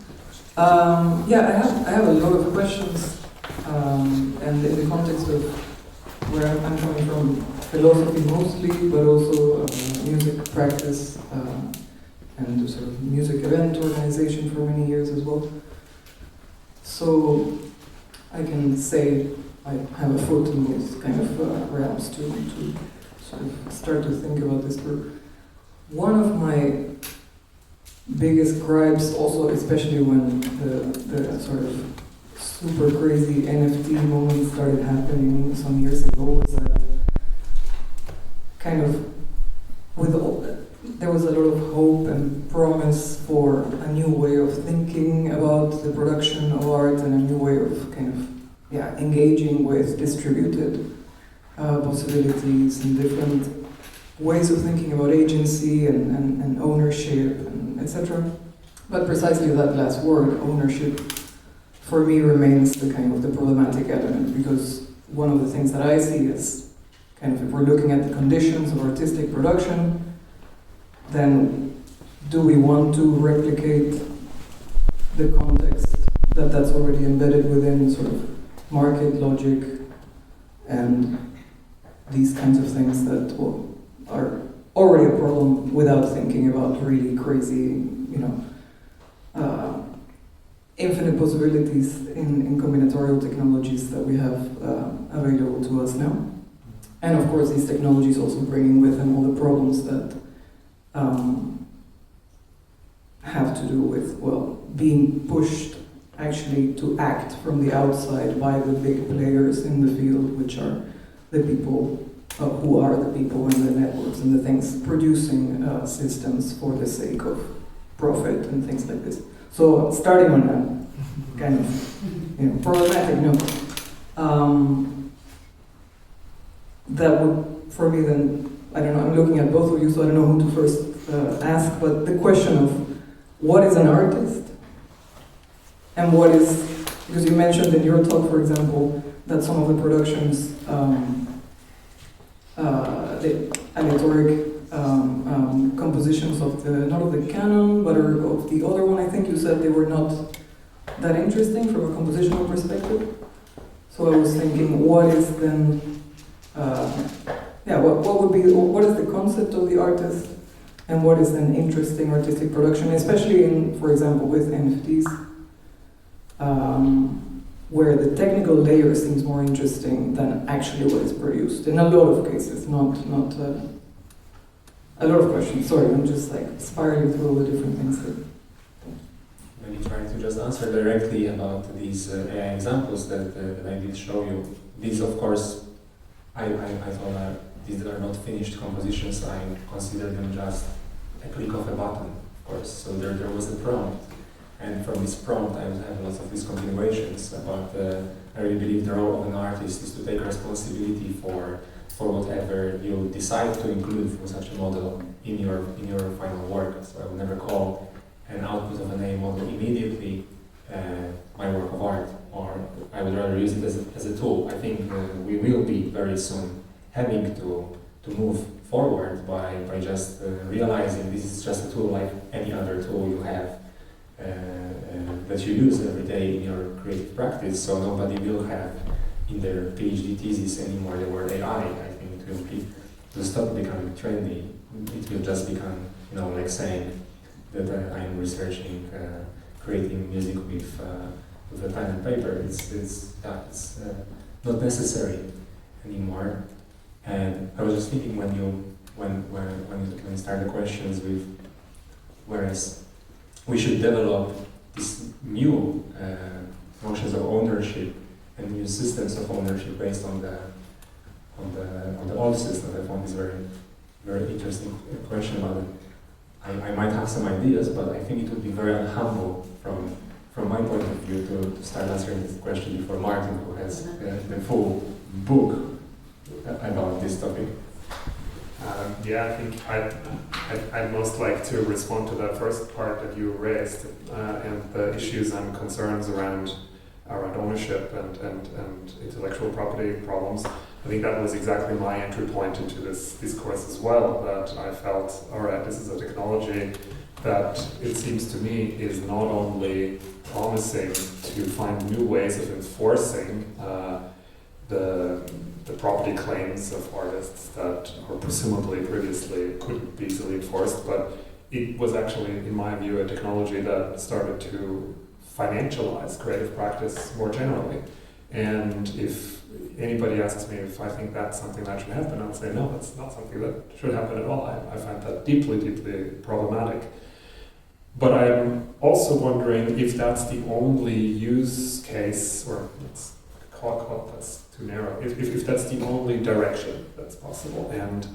I have a lot of questions, and in the context of where I'm coming from, philosophy mostly, but also music practice and sort of music event organization for many years as well. So I can say I have a foot in those kind of realms to sort of start to think about this group. One of my biggest gripes also, especially when the sort of super crazy NFT moment started happening some years ago, was that kind of there was a lot of hope and promise for a new way of thinking about the production of art and a new way of kind of engaging with distributed possibilities and different ways of thinking about agency and ownership and etc. But precisely that last word, ownership, for me remains the kind of the problematic element, because one of the things that I see is kind of, if we're looking at the conditions of artistic production, then do we want to replicate the context that's already embedded within sort of market logic and these kinds of things that are already a problem without thinking about really crazy, infinite possibilities in combinatorial technologies that we have available to us now. And of course, these technologies also bringing with them all the problems that have to do with, being pushed actually to act from the outside by the big players in the field, which are the people who are the people in the networks and the things producing systems for the sake of profit and things like this. So starting on a kind of problematic note, that would, for me then, I don't know, I'm looking at both of you, so I don't know who to first ask, but the question of what is an artist? And what is, because you mentioned in your talk, for example, that some of the productions, the aleatoric compositions of the, not of the canon, but of the other one, I think you said they were not that interesting from a compositional perspective. So I was thinking, what is then, what is the concept of the artist, and what is an interesting artistic production, especially in, for example, with NFTs, where the technical layer seems more interesting than actually what is produced. In a lot of cases, not a lot of questions. Sorry, I'm just like spiraling through all the different things here. Maybe trying to just answer directly about these AI examples that I did show you. These, of course, I thought that these are not finished compositions. I consider them just a click of a button, of course. So there was a prompt. And from this prompt, I have lots of these continuations about I really believe the role of an artist is to take responsibility for whatever you decide to include from such a model in your final work. So I would never call an output of an AI model immediately my work of art, or I would rather use it as a tool. I think we will be very soon having to move forward by just realizing this is just a tool like any other tool you have that you use every day in your creative practice. So nobody will have in their PhD thesis anymore the word AI. I think it will stop becoming trendy. It will just become, like saying that I am researching creating music with a pen and paper. It's not necessary anymore. And I was just thinking when you start the questions with, whereas we should develop these new notions of ownership and new systems of ownership based on the old system. I found this very interesting question about it. I might have some ideas, but I think it would be very humble from my point of view to start answering this question before Martin, who has the full book about this topic. I think I'd most like to respond to that first part that you raised and the issues and concerns around ownership and intellectual property problems. I think that was exactly my entry point into this discourse as well, that I felt, all right, this is a technology that it seems to me is not only promising to find new ways of enforcing the property claims of artists that were presumably previously couldn't be easily enforced, but it was actually, in my view, a technology that started to financialize creative practice more generally. And if anybody asks me if I think that's something that should happen, I would say no, that's not something that should happen at all. I find that deeply, deeply problematic. But I'm also wondering if that's the only use case, or let's call it, that's too narrow, if that's the only direction that's possible. And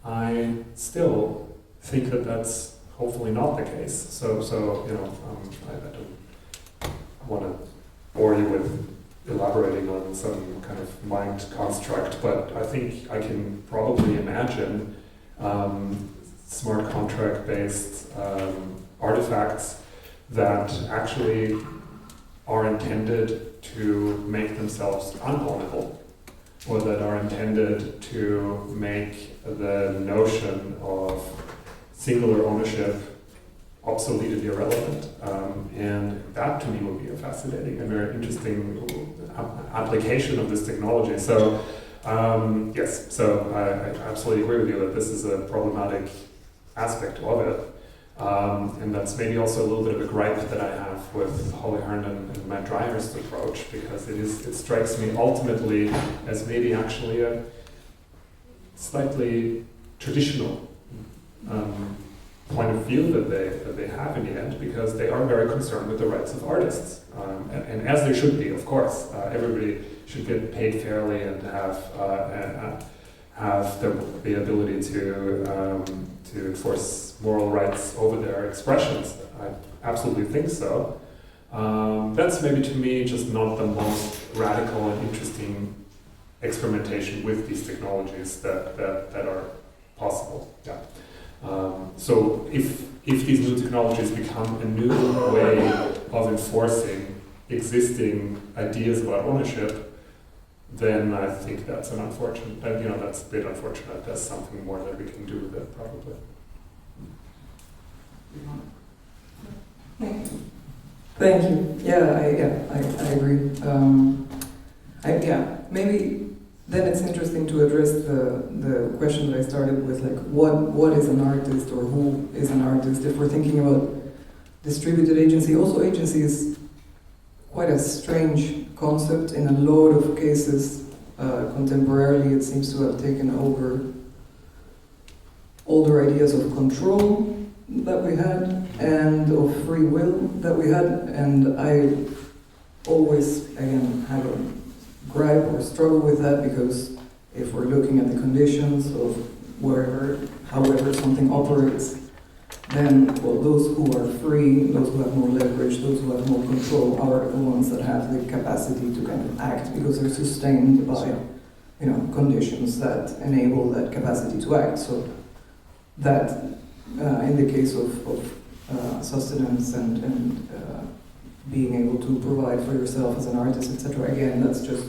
I still think that that's hopefully not the case. So you know, I don't want to bore you with elaborating on some kind of mind construct, but I think I can probably imagine smart contract-based artifacts that actually are intended to make themselves unownable, or that are intended to make the notion of singular ownership obsolete and irrelevant. And that to me would be a fascinating and very interesting application of this technology. So yes, so I absolutely agree with you that this is a problematic aspect of it. And that's maybe also a little bit of a gripe that I have with Holly Hearn and Matt Dreyer's approach, because it strikes me ultimately as maybe actually a slightly traditional point of view that they have in the end, because they are very concerned with the rights of artists, and as they should be, of course. Everybody should get paid fairly and have the ability to enforce moral rights over their expressions. I absolutely think so. That's maybe to me just not the most radical and interesting experimentation with these technologies that are possible. Yeah. So if these new technologies become a new way of enforcing existing ideas about ownership, then I think that's an unfortunate, that's a bit unfortunate. There's something more that we can do with it, probably. Thank you. I agree. Maybe then it's interesting to address the question that I started with, like what is an artist, or who is an artist? If we're thinking about distributed agency, also agency is quite a strange concept in a lot of cases. Contemporarily, it seems to have taken over older ideas of control that we had and of free will that we had, and I always, again, have a gripe or struggle with that, because if we're looking at the conditions of however something operates, then, well, those who are free, those who have more leverage, those who have more control are the ones that have the capacity to kind of act, because they're sustained by, conditions that enable that capacity to act. So that, in the case of sustenance and being able to provide for yourself as an artist, etc., again, that's just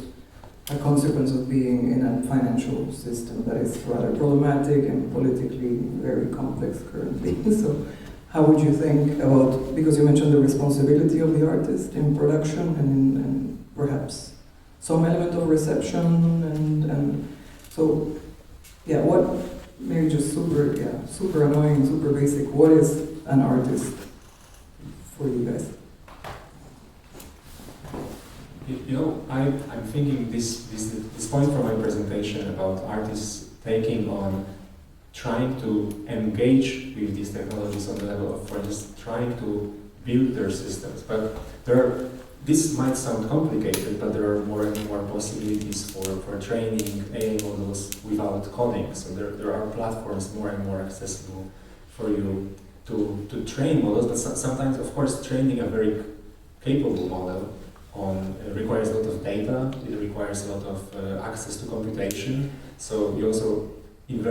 a consequence of being in a financial system that is rather problematic and politically very complex currently. So how would you think about, because you mentioned the responsibility of the artist in production and perhaps some element of reception, and so, yeah, what, maybe just super annoying, super basic, what is an artist for you guys? I'm thinking this point from my presentation about artists taking on trying to engage with these technologies on the level of, for just trying to build their systems. But this might sound complicated, but there are more and more possibilities for training AI models without coding. So there are platforms more and more accessible for you to train models, but sometimes, of course, training a very capable model requires a lot of data, it requires a lot of access to computation. So you also, in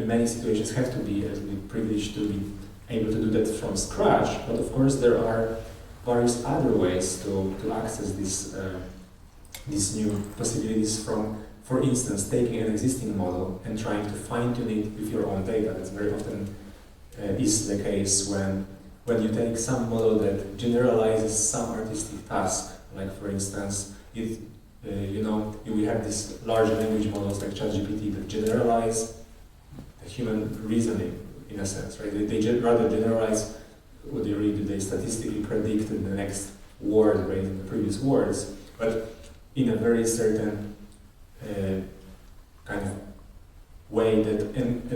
many situations, have to be privileged to be able to do that from scratch. But of course, there are various other ways to access these new possibilities from, for instance, taking an existing model and trying to fine-tune it with your own data. That's very often is the case when you take some model that generalizes some artistic task, like for instance, we have these large language models like ChatGPT that generalize the human reasoning in a sense, right? They rather generalize what they really do. They statistically predict the next word rather than the previous words, but in a very certain kind of way that and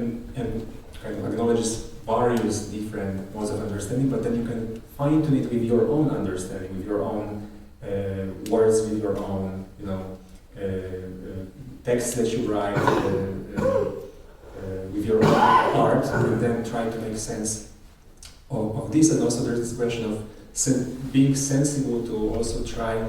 kind of acknowledges various different modes of understanding, but then you can fine-tune it with your own understanding, with your own words, with your own, texts that you write, with your own art, and then try to make sense of this. And also there's this question of being sensible to also try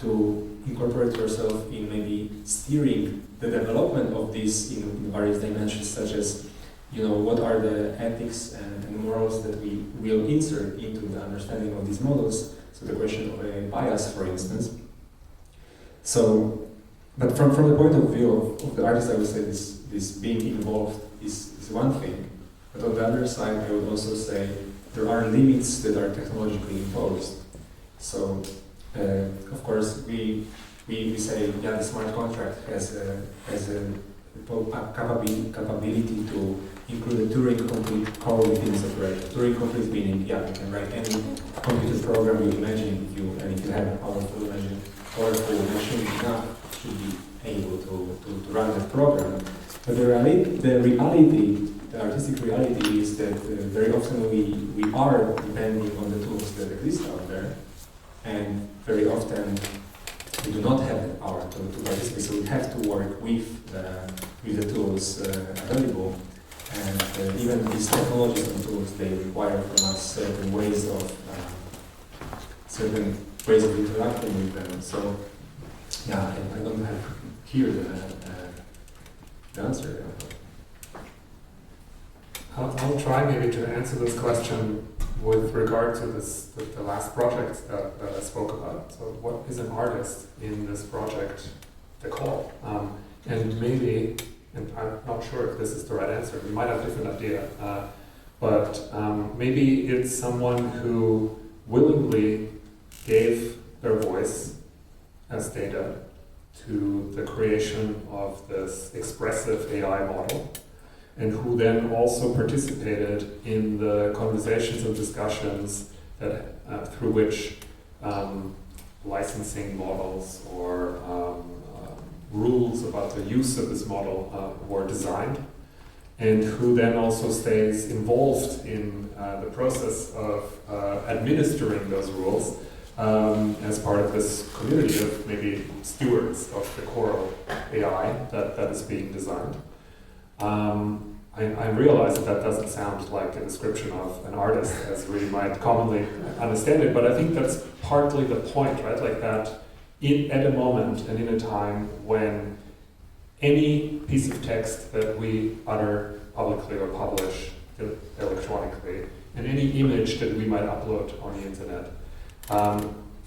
to incorporate yourself in maybe steering the development of this in various dimensions, such as, what are the ethics and morals that we will insert into the understanding of these models. So the question of a bias, for instance. So, but from the point of view of the artist, I would say this being involved is one thing. But on the other side, I would also say there are limits that are technologically imposed. So, of course, we say, the smart contract has a capability to include a Turing-complete code within its operator. Turing-complete meaning, you can write any computer program you imagine, if you have a powerful machine enough, should be able to run that program. But the reality, the artistic reality is that very often we are depending on the tools that exist out there, and very often we do not have the power to participate, so we have to work with the tools available. And even these technologies and tools, they require from us certain ways of interacting with them. So, I don't have here the answer. I'll try maybe to answer this question with regard to the last project that I spoke about. So what is an artist in this project, The Call? And maybe, and I'm not sure if this is the right answer, we might have a different idea, but maybe it's someone who willingly gave their voice as data to the creation of this expressive AI model, and who then also participated in the conversations and discussions that through which licensing models or rules about the use of this model were designed, and who then also stays involved in the process of administering those rules as part of this community of maybe stewards of the core AI that is being designed. I realize that doesn't sound like a description of an artist as we might commonly understand it, but I think that's partly the point, right? Like that at a moment and in a time when any piece of text that we utter publicly or publish electronically, and any image that we might upload on the internet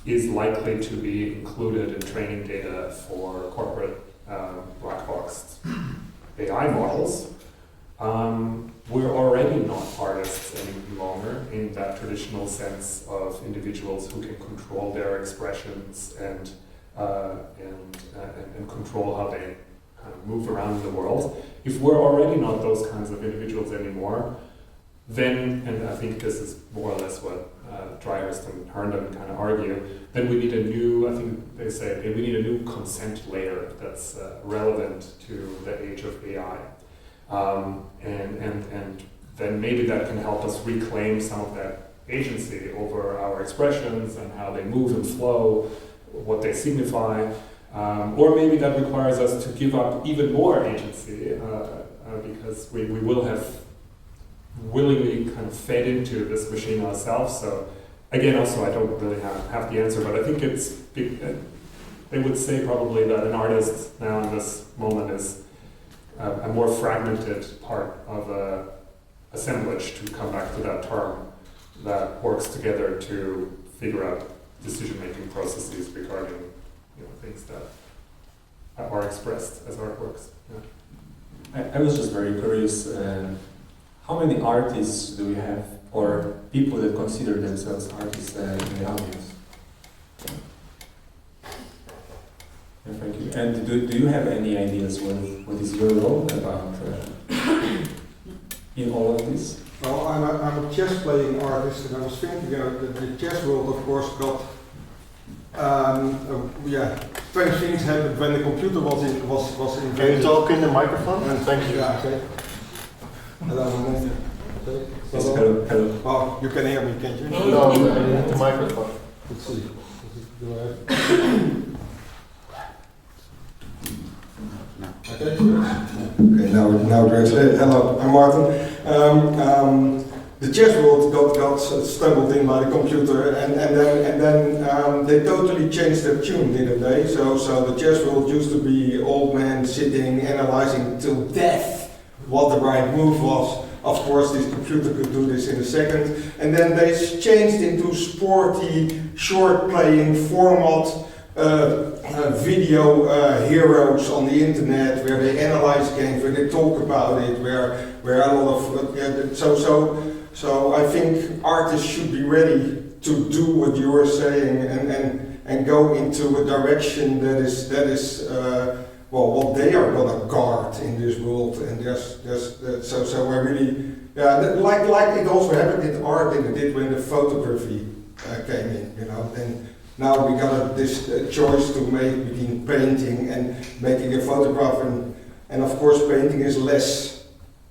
is likely to be included in training data for corporate black box AI models. We're already not artists any longer in that traditional sense of individuals who can control their expressions and control how they kind of move around the world. If we're already not those kinds of individuals anymore, then, and I think this is more or less what Dryhurst and Herndon kind of argue, then we need a new, I think they say, we need a new consent layer that's relevant to the age of AI. And then maybe that can help us reclaim some of that agency over our expressions and how they move and flow, what they signify, or maybe that requires us to give up even more agency because we will have willingly kind of fed into this machine ourselves. So again, also I don't really have the answer, but I think it's they would say probably that an artist now in this moment is a more fragmented part of a assemblage, to come back to that term, that works together to figure out decision-making processes regarding things that are expressed as artworks. Yeah. I was just very curious, how many artists do we have, or people that consider themselves artists in the audience? Thank you. And do you have any ideas what is your role about in all of this? Well, I'm a chess playing artist, and I was thinking that the chess world, of course, got Yeah, strange things happened when the computer was invented. Can you talk in the microphone? And Thank you. Yeah, okay. Hello. Yes, hello, hello. Oh, you can hear me, can't you? No, the microphone. Let's see. Okay, now it works. Hello, I'm Martin. The chess world got stumbled in by the computer, and then they totally changed their tune, didn't they? So the chess world used to be old men sitting, analyzing till death what the right move was. Of course, this computer could do this in a second, and then they changed into sporty, short-playing format. Video heroes on the internet where they analyze games, where they talk about it, where a lot of so I think artists should be ready to do what you are saying and go into a direction that is well, what they are gonna guard in this world. And so I really like it also happened in art, and it did when the photography came in, you know. Then now we got this choice to make between painting and making a photograph, and of course painting is less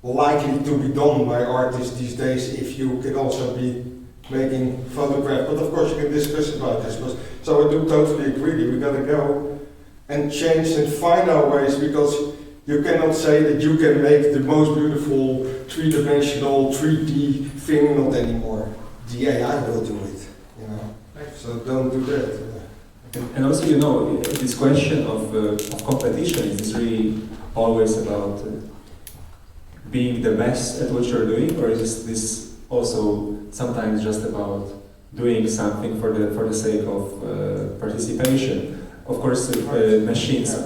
likely to be done by artists these days if you can also be making photographs. But of course you can discuss about this. So I do totally agree that we gotta go and change and find our ways, because you cannot say that you can make the most beautiful three-dimensional 3D thing, not anymore. The AI will do it, you know. So don't do that. And also, you know, this question of competition is really always about being the best at what you're doing, or is this also sometimes just about doing something for the sake of participation? Of course, machines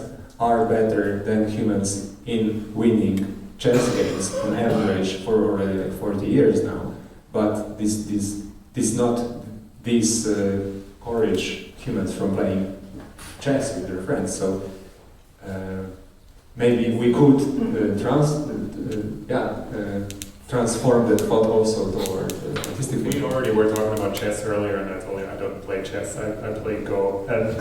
are better than humans in winning chess games on average for already like 40 years now, but this not encourage humans from playing chess with their friends. So maybe we could transform that thought also toward artistic. We already were talking about chess earlier, and I told you I don't play chess. I play Go, and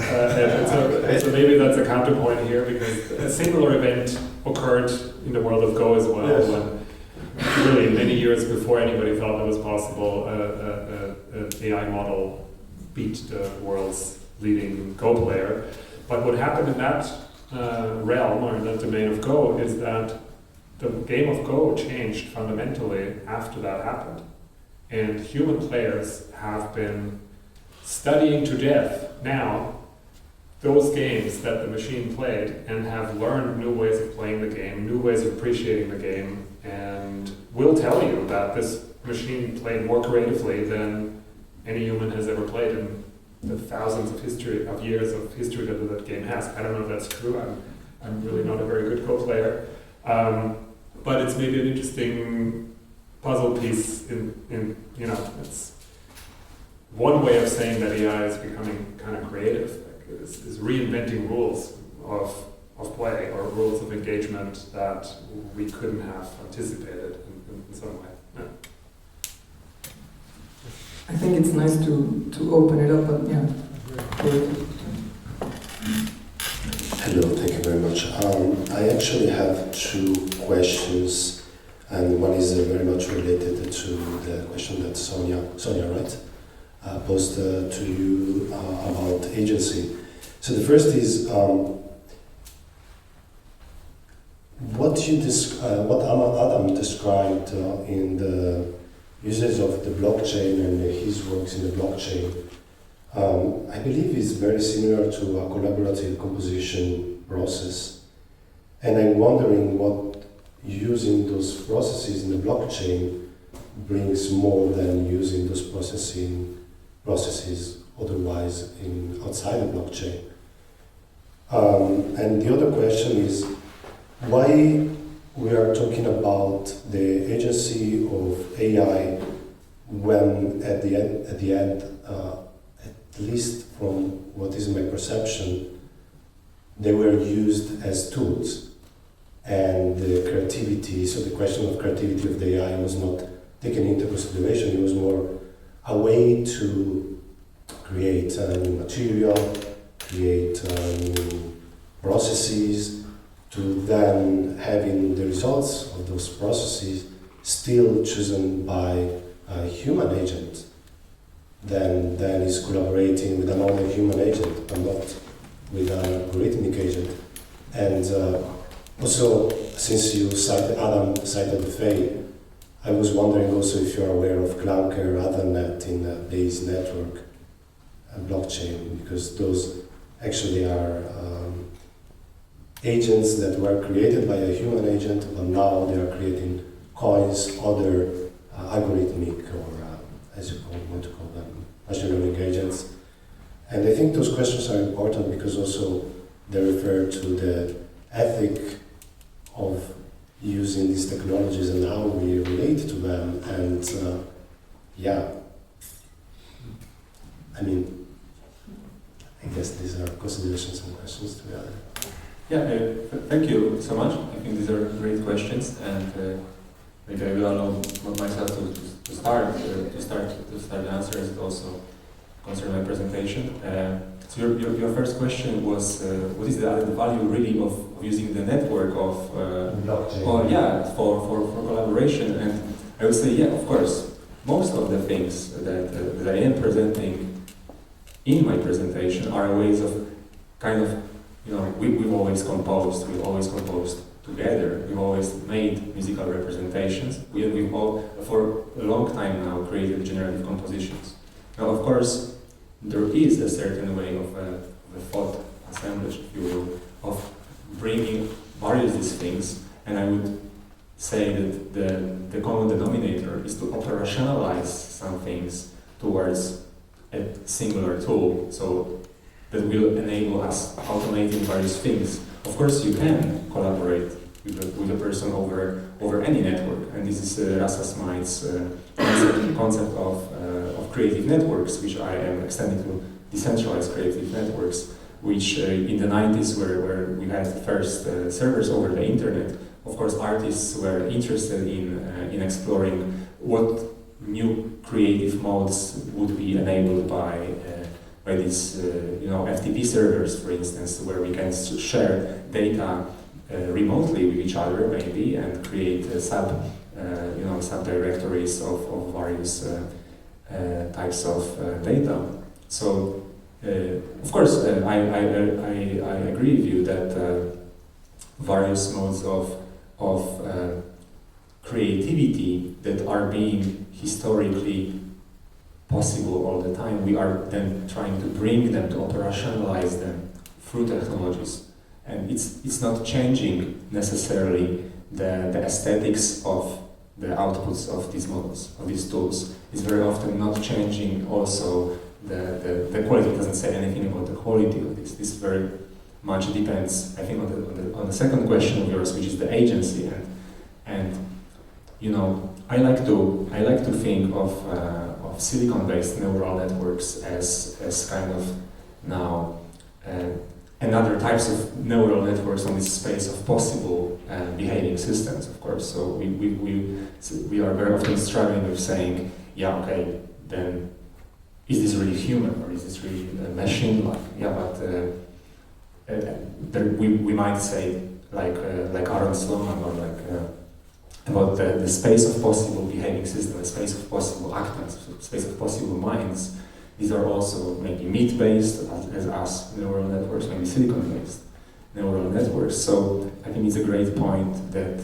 so maybe that's a counterpoint here, because a similar event occurred in the world of Go as well. Yes. When really many years before anybody thought that was possible, an AI model beat the world's leading Go player. But what happened in that realm, or in that domain of Go, is that the game of Go changed fundamentally after that happened. And human players have been studying to death now those games that the machine played, and have learned new ways of playing the game, new ways of appreciating the game, and will tell you that this machine played more creatively than any human has ever played in the thousands of years of history that that game has. I don't know if that's true. I'm really not a very good Go player, but it's maybe an interesting puzzle piece. In you know, it's one way of saying that AI is becoming kind of creative, like is reinventing rules of play, or rules of engagement that we couldn't have anticipated in some way. Yeah. I think it's nice to open it up, but yeah. Hello, thank you very much. I actually have two questions, and one is very much related to the question that Sonia, right, posed to you about agency. So the first is what Adam described in the usage of the blockchain and his works in the blockchain, I believe is very similar to a collaborative composition process. And I'm wondering what using those processes in the blockchain brings more than using those processes otherwise outside the blockchain. And the other question is why we are talking about the agency of AI when at the end, at least from what is my perception, they were used as tools, and the creativity, so the question of creativity of the AI was not taken into consideration. It was more a way to create new material, create new processes, to then having the results of those processes still chosen by a human agent, then is collaborating with another human agent, but not with an algorithmic agent. And also, since you cited the Faye, I was wondering also if you're aware of Glauker Ethernet in the Bayes network blockchain, because those actually are agents that were created by a human agent, but now they are creating coins, other algorithmic, or as you want to call them, machine learning agents. And I think those questions are important because also they refer to the ethic of using these technologies and how we relate to them. And I mean, I guess these are considerations and questions to be added. Yeah, thank you so much. I think these are great questions, and maybe I will allow myself to start the answers. It also concerning my presentation. So your first question was, what is the added value really of using the network of blockchain? For collaboration? And I would say, yeah, of course, most of the things that I am presenting in my presentation are ways of kind of, we've always composed together, we've always made musical representations, we've all, for a long time now, created generative compositions. Now, of course, there is a certain way of a thought assemblage, if you will, of bringing various these things, and I would say that the common denominator is to operationalize some things towards a singular tool, so that will enable us automating various things. Of course, you can collaborate with a person over any network, and this is Rasa Smythe's concept of creative networks, which I am extending to decentralized creative networks, which in the 90s where we had the first servers over the internet, of course artists were interested in exploring what new creative modes would be enabled by these FTP servers, for instance, where we can share data remotely with each other, maybe, and create subdirectories of various types of data. So, of course, I agree with you that various modes of creativity that are being historically possible all the time, we are then trying to bring them, to operationalize them through technologies. And it's not changing necessarily the aesthetics of the outputs of these models, of these tools. It's very often not changing also the quality. It doesn't say anything about the quality of this. This very much depends, I think, on the second question of yours, which is the agency. And I like to think of silicon-based neural networks as kind of now another types of neural networks on this space of possible behaving systems, of course. So we are very often struggling with saying, yeah, okay, then is this really human or is this really machine-like? Yeah, but we might say like Aaron Sloman or about the space of possible behaving systems, the space of possible actors, space of possible minds. These are also maybe meat-based, as neural networks, maybe silicon-based neural networks. So I think it's a great point that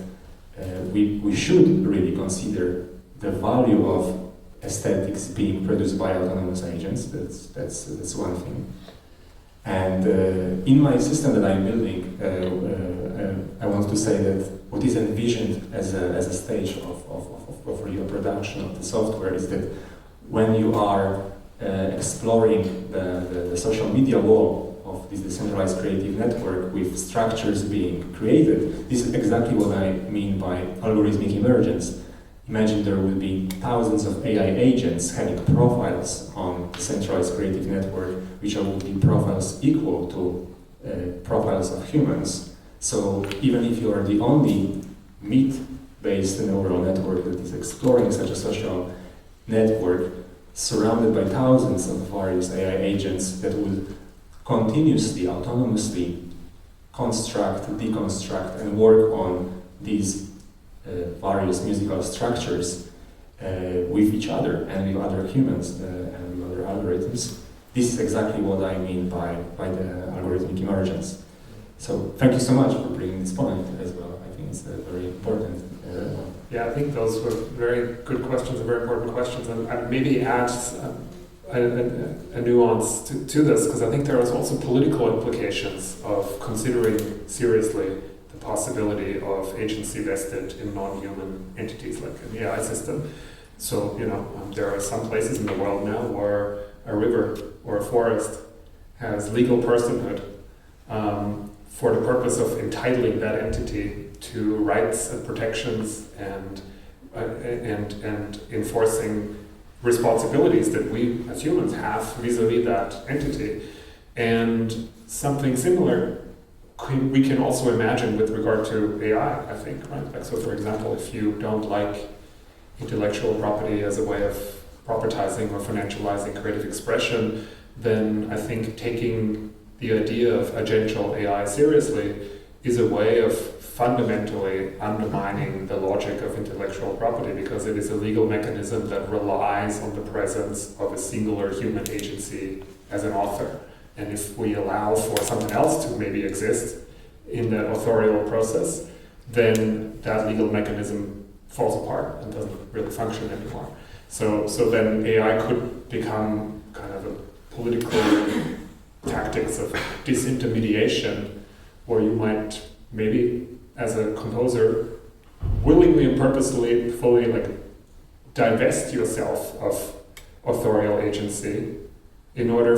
we should really consider the value of aesthetics being produced by autonomous agents. That's one thing. And in my system that I'm building, I want to say that what is envisioned as a stage of real production of the software is that when you are exploring the social media wall of this decentralized creative network with structures being created, this is exactly what I mean by algorithmic emergence. Imagine there will be thousands of AI agents having profiles on the centralized creative network, which will be profiles equal to profiles of humans. So even if you are the only meat-based neural network that is exploring such a social network, surrounded by thousands of various AI agents that will continuously, autonomously construct, deconstruct, and work on these various musical structures with each other and with other humans and with other algorithms. This is exactly what I mean by the algorithmic emergence. So thank you so much for bringing this point as well. I think it's a very important one. Yeah, I think those were very good questions and very important questions, and I'd maybe add a nuance to this, because I think there is also political implications of considering seriously the possibility of agency vested in non-human entities like an AI system. So, there are some places in the world now where a river or a forest has legal personhood for the purpose of entitling that entity to rights and protections and enforcing responsibilities that we as humans have vis-a-vis that entity. And something similar we can also imagine with regard to AI, I think, right? Like, so for example, if you don't like intellectual property as a way of propertizing or financializing creative expression, then I think taking the idea of agential AI seriously is a way of fundamentally undermining the logic of intellectual property, because it is a legal mechanism that relies on the presence of a singular human agency as an author. And if we allow for something else to maybe exist in that authorial process, then that legal mechanism falls apart and doesn't really function anymore. So then AI could become kind of a political tactics of disintermediation, where you might maybe, as a composer, willingly and purposefully fully divest yourself of authorial agency in order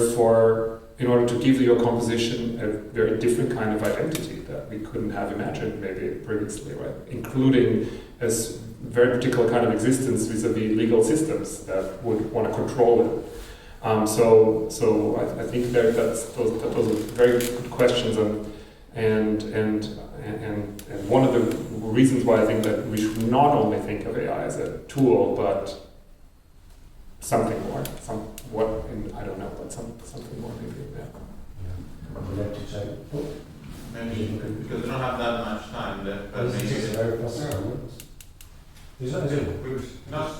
to give your composition a very different kind of identity that we couldn't have imagined maybe previously, right? Including a very particular kind of existence vis-a-vis legal systems that would want to control it. So I think those are very good questions, and one of the reasons why I think that we should not only think of AI as a tool, but something more, I don't know, but something more maybe. Would you like to check? Maybe because we don't have that much time. But This maybe is very possible.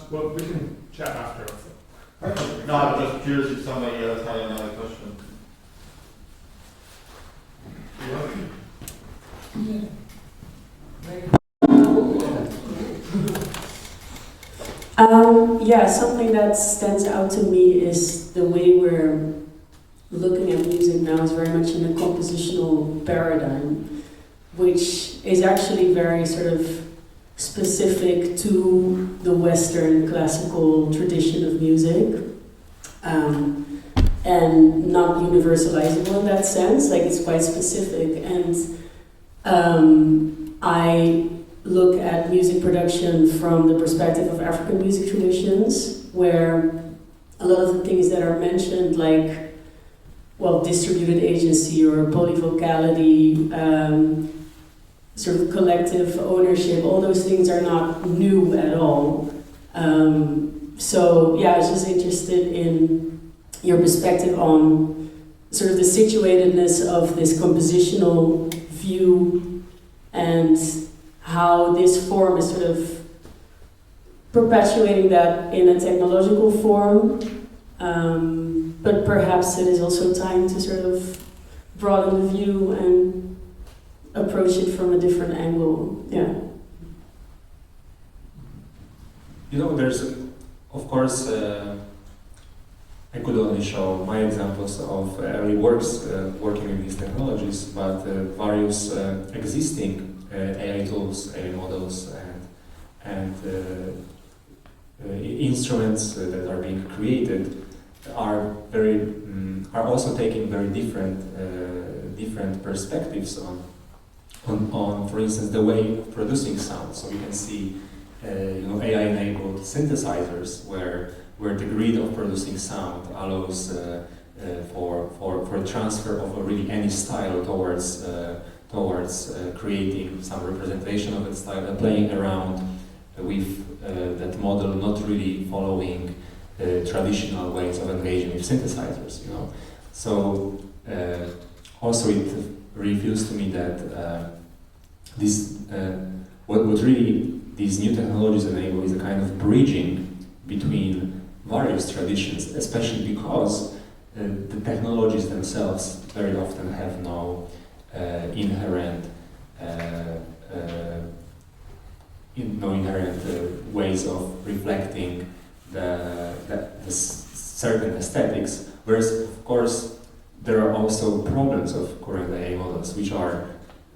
Well, we can chat after. no, I'm just curious if somebody else had another question. Something that stands out to me is the way we're looking at music now is very much in a compositional paradigm, which is actually very sort of specific to the Western classical tradition of music, and not universalizable in that sense. Like, it's quite specific, and I look at music production from the perspective of African music traditions, where a lot of the things that are mentioned, like, well, distributed agency or polyvocality, sort of collective ownership, all those things are not new at all. So I was just interested in your perspective on sort of the situatedness of this compositional view and how this form is sort of perpetuating that in a technological form, but perhaps it is also time to sort of broaden the view and approach it from a different angle. There's, of course, I could only show my examples of early works working with these technologies, but various existing AI tools, AI models, and instruments that are being created are also taking very different perspectives on, for instance, the way of producing sound. So we can see, AI-enabled synthesizers where the grid of producing sound allows for transfer of really any style towards creating some representation of that style and playing around with that model, not really following traditional ways of engaging with synthesizers, you know. So also it reveals to me that what really these new technologies enable is a kind of bridging between various traditions, especially because the technologies themselves very often have no inherent ways of reflecting the certain aesthetics, whereas of course there are also problems of current AI models, which are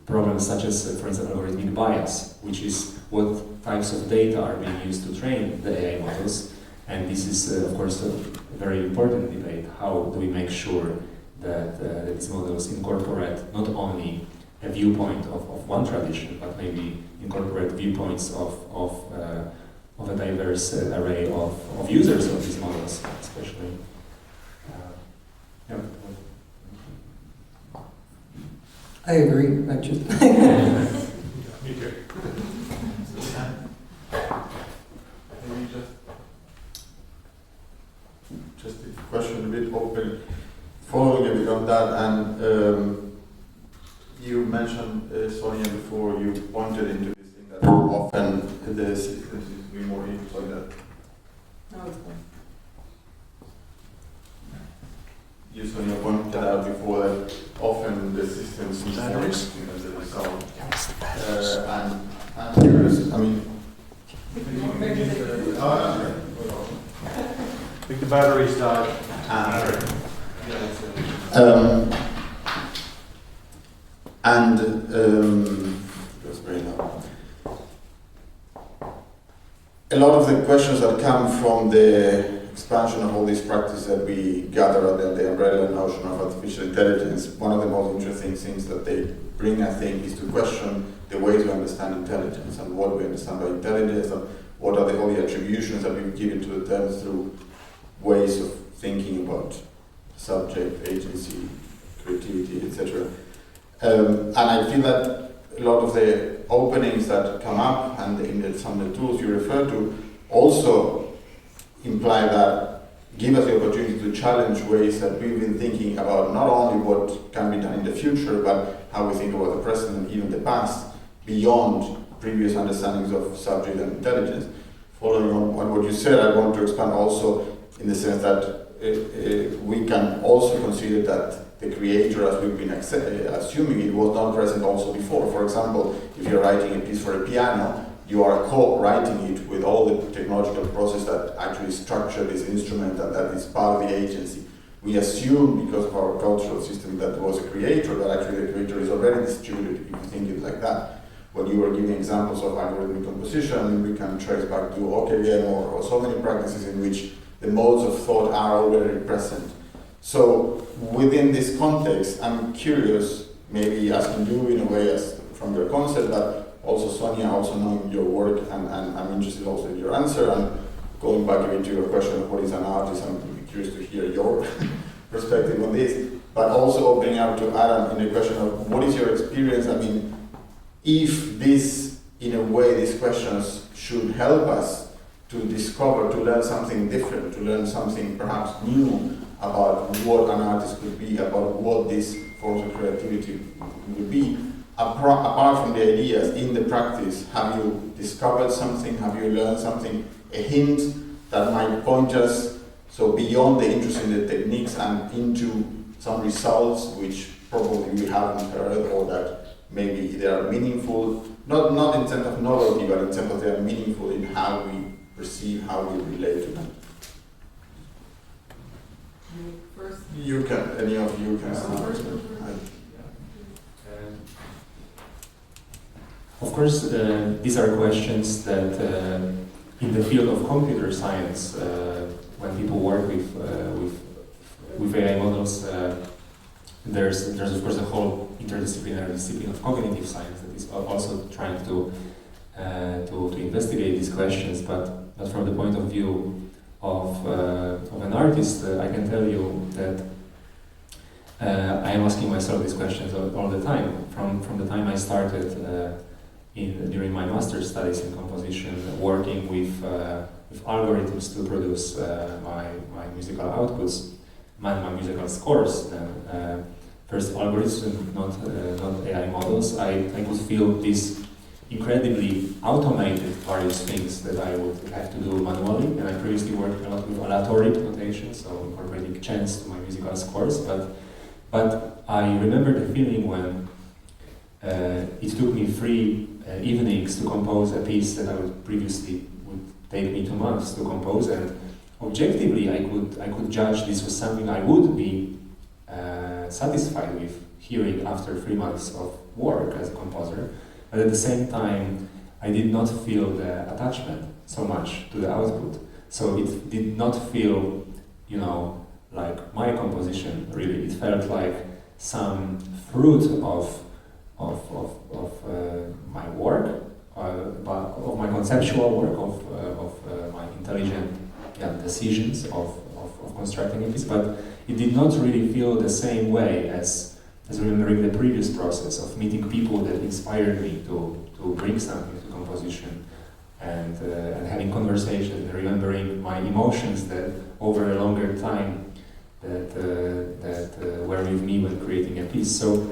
problems such as, for instance, algorithmic bias, which is what types of data are being used to train the AI models. And this is, of course, a very important debate. How do we make sure that these models incorporate not only a viewpoint of one tradition, but maybe incorporate viewpoints of a diverse array of users of these models, especially. Yeah. I agree, actually. Me too. Maybe just a question a bit open, following a bit on that, and you mentioned, Sonia, before you pointed into this thing that often the systems is be more into like that. No, it's fine. You, Sonia, pointed out before that often the systems is more interesting as a result. And I'm curious, I mean, I think the battery's died. That's very loud. A lot of the questions that come from the expansion of all these practices that we gather under the umbrella notion of artificial intelligence, one of the most interesting things that they bring, I think, is to question the ways we understand intelligence and what we understand by intelligence and what are all the attributions that we've given to the terms through ways of thinking about subject, agency, creativity, etc. And I feel that a lot of the openings that come up and in some of the tools you refer to also imply that give us the opportunity to challenge ways that we've been thinking about not only what can be done in the future, but how we think about the present and even the past beyond previous understandings of subject and intelligence. Following on what you said, I want to expand also in the sense that we can also consider that the creator, as we've been assuming, it was not present also before. For example, if you're writing a piece for a piano, you are co-writing it with all the technological process that actually structure this instrument and that is part of the agency. We assume, because of our cultural system, that there was a creator, but actually the creator is already distributed, if you think it like that. When you were giving examples of algorithmic composition, we can trace back to OKVM or so many practices in which the modes of thought are already present. So within this context, I'm curious, maybe asking you in a way as from your concept, but also Sonia, also knowing your work, and I'm interested also in your answer, and going back into your question of what is an artist, I'm curious to hear your perspective on this, but also opening up to Adam in the question of what is your experience. I mean, if this, in a way, these questions should help us to discover, to learn something different, to learn something perhaps new about what an artist could be, about what these forms of creativity would be. Apart from the ideas, in the practice, have you discovered something? Have you learned something? A hint that might point us so beyond the interest in the techniques and into some results which probably we haven't heard, or that maybe they are meaningful, not in terms of novelty, but in terms of they are meaningful in how we perceive, how we relate to them. First. You can, any of you can start. Of course, these are questions that in the field of computer science, when people work with AI models, there's of course a whole interdisciplinary discipline of cognitive science that is also trying to investigate these questions. But from the point of view of an artist, I can tell you that I am asking myself these questions all the time. From the time I started during my master's studies in composition, working with algorithms to produce my musical outputs, my musical scores. First algorithms, not AI models. I could feel this incredibly automated various things that I would have to do manually, and I previously worked a lot with aleatoric notation, so incorporating chance to my musical scores, but I remember the feeling when it took me 3 evenings to compose a piece that I would previously would take me 2 months to compose, and objectively I could judge this was something I would be satisfied with hearing after 3 months of work as a composer. But at the same time, I did not feel the attachment so much to the output. So it did not feel, like my composition, really. It felt like some fruit of my work, of my conceptual work, of my intelligent decisions of constructing a piece. But it did not really feel the same way as remembering the previous process of meeting people that inspired me to bring something to composition, and having conversations, and remembering my emotions that over a longer time that were with me when creating a piece. So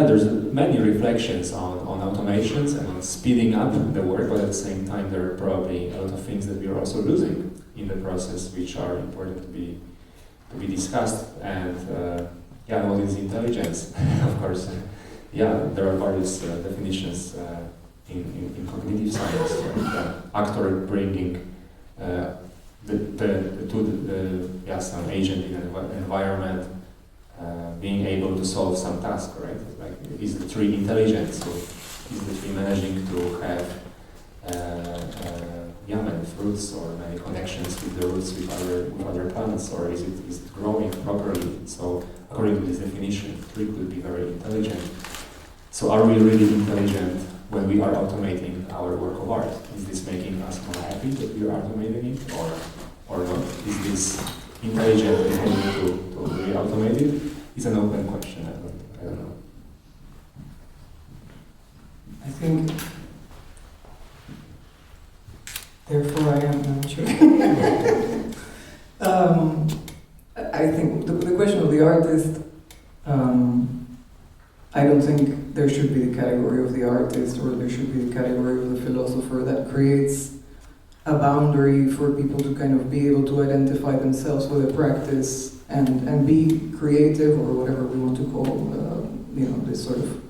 there's many reflections on automations and on speeding up the work, but at the same time there are probably a lot of things that we are also losing in the process, which are important to be discussed. And what is intelligence? Of course, there are various definitions in cognitive science. Actor bringing some agent in an environment, being able to solve some task, right? Like, is the tree intelligent? So is the tree managing to have many fruits or many connections with the roots with other plants, or is it growing properly? So according to this definition, the tree could be very intelligent. So are we really intelligent when we are automating our work of art? Is this making us more happy that we are automating it, or not? Is this intelligent to really automate it? It's an open question. I don't know. I think, therefore I am not sure. I think the question of the artist, I don't think there should be the category of the artist, or there should be the category of the philosopher that creates a boundary for people to kind of be able to identify themselves with a practice and be creative, or whatever we want to call this sort of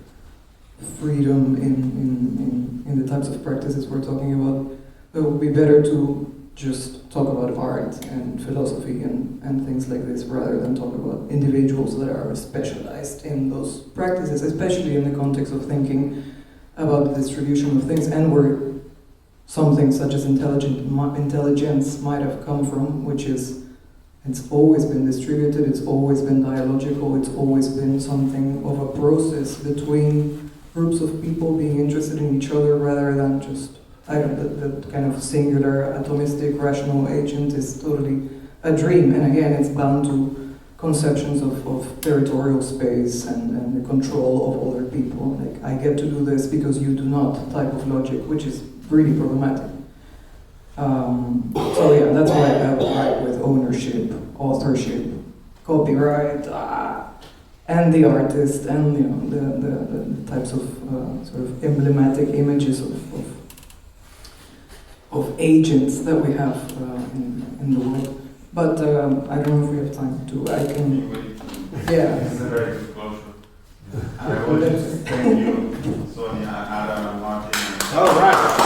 freedom in the types of practices we're talking about. It would be better to just talk about art and philosophy and things like this, rather than talk about individuals that are specialized in those practices, especially in the context of thinking about the distribution of things, and where something such as intelligence might have come from, which is, it's always been distributed, it's always been dialogical, it's always been something of a process between groups of people being interested in each other, rather than just, the kind of singular, atomistic, rational agent is totally a dream. And again, it's bound to conceptions of territorial space and the control of other people. Like, I get to do this because you do not, type of logic, which is really problematic. That's why I would write with ownership, authorship, copyright, and the artist, and the types of sort of emblematic images of agents that we have in the world. But I don't know if we have time to. I can. Yeah. This is a very good closure. I will just thank you, Sonia, Adam, and Martin. All right.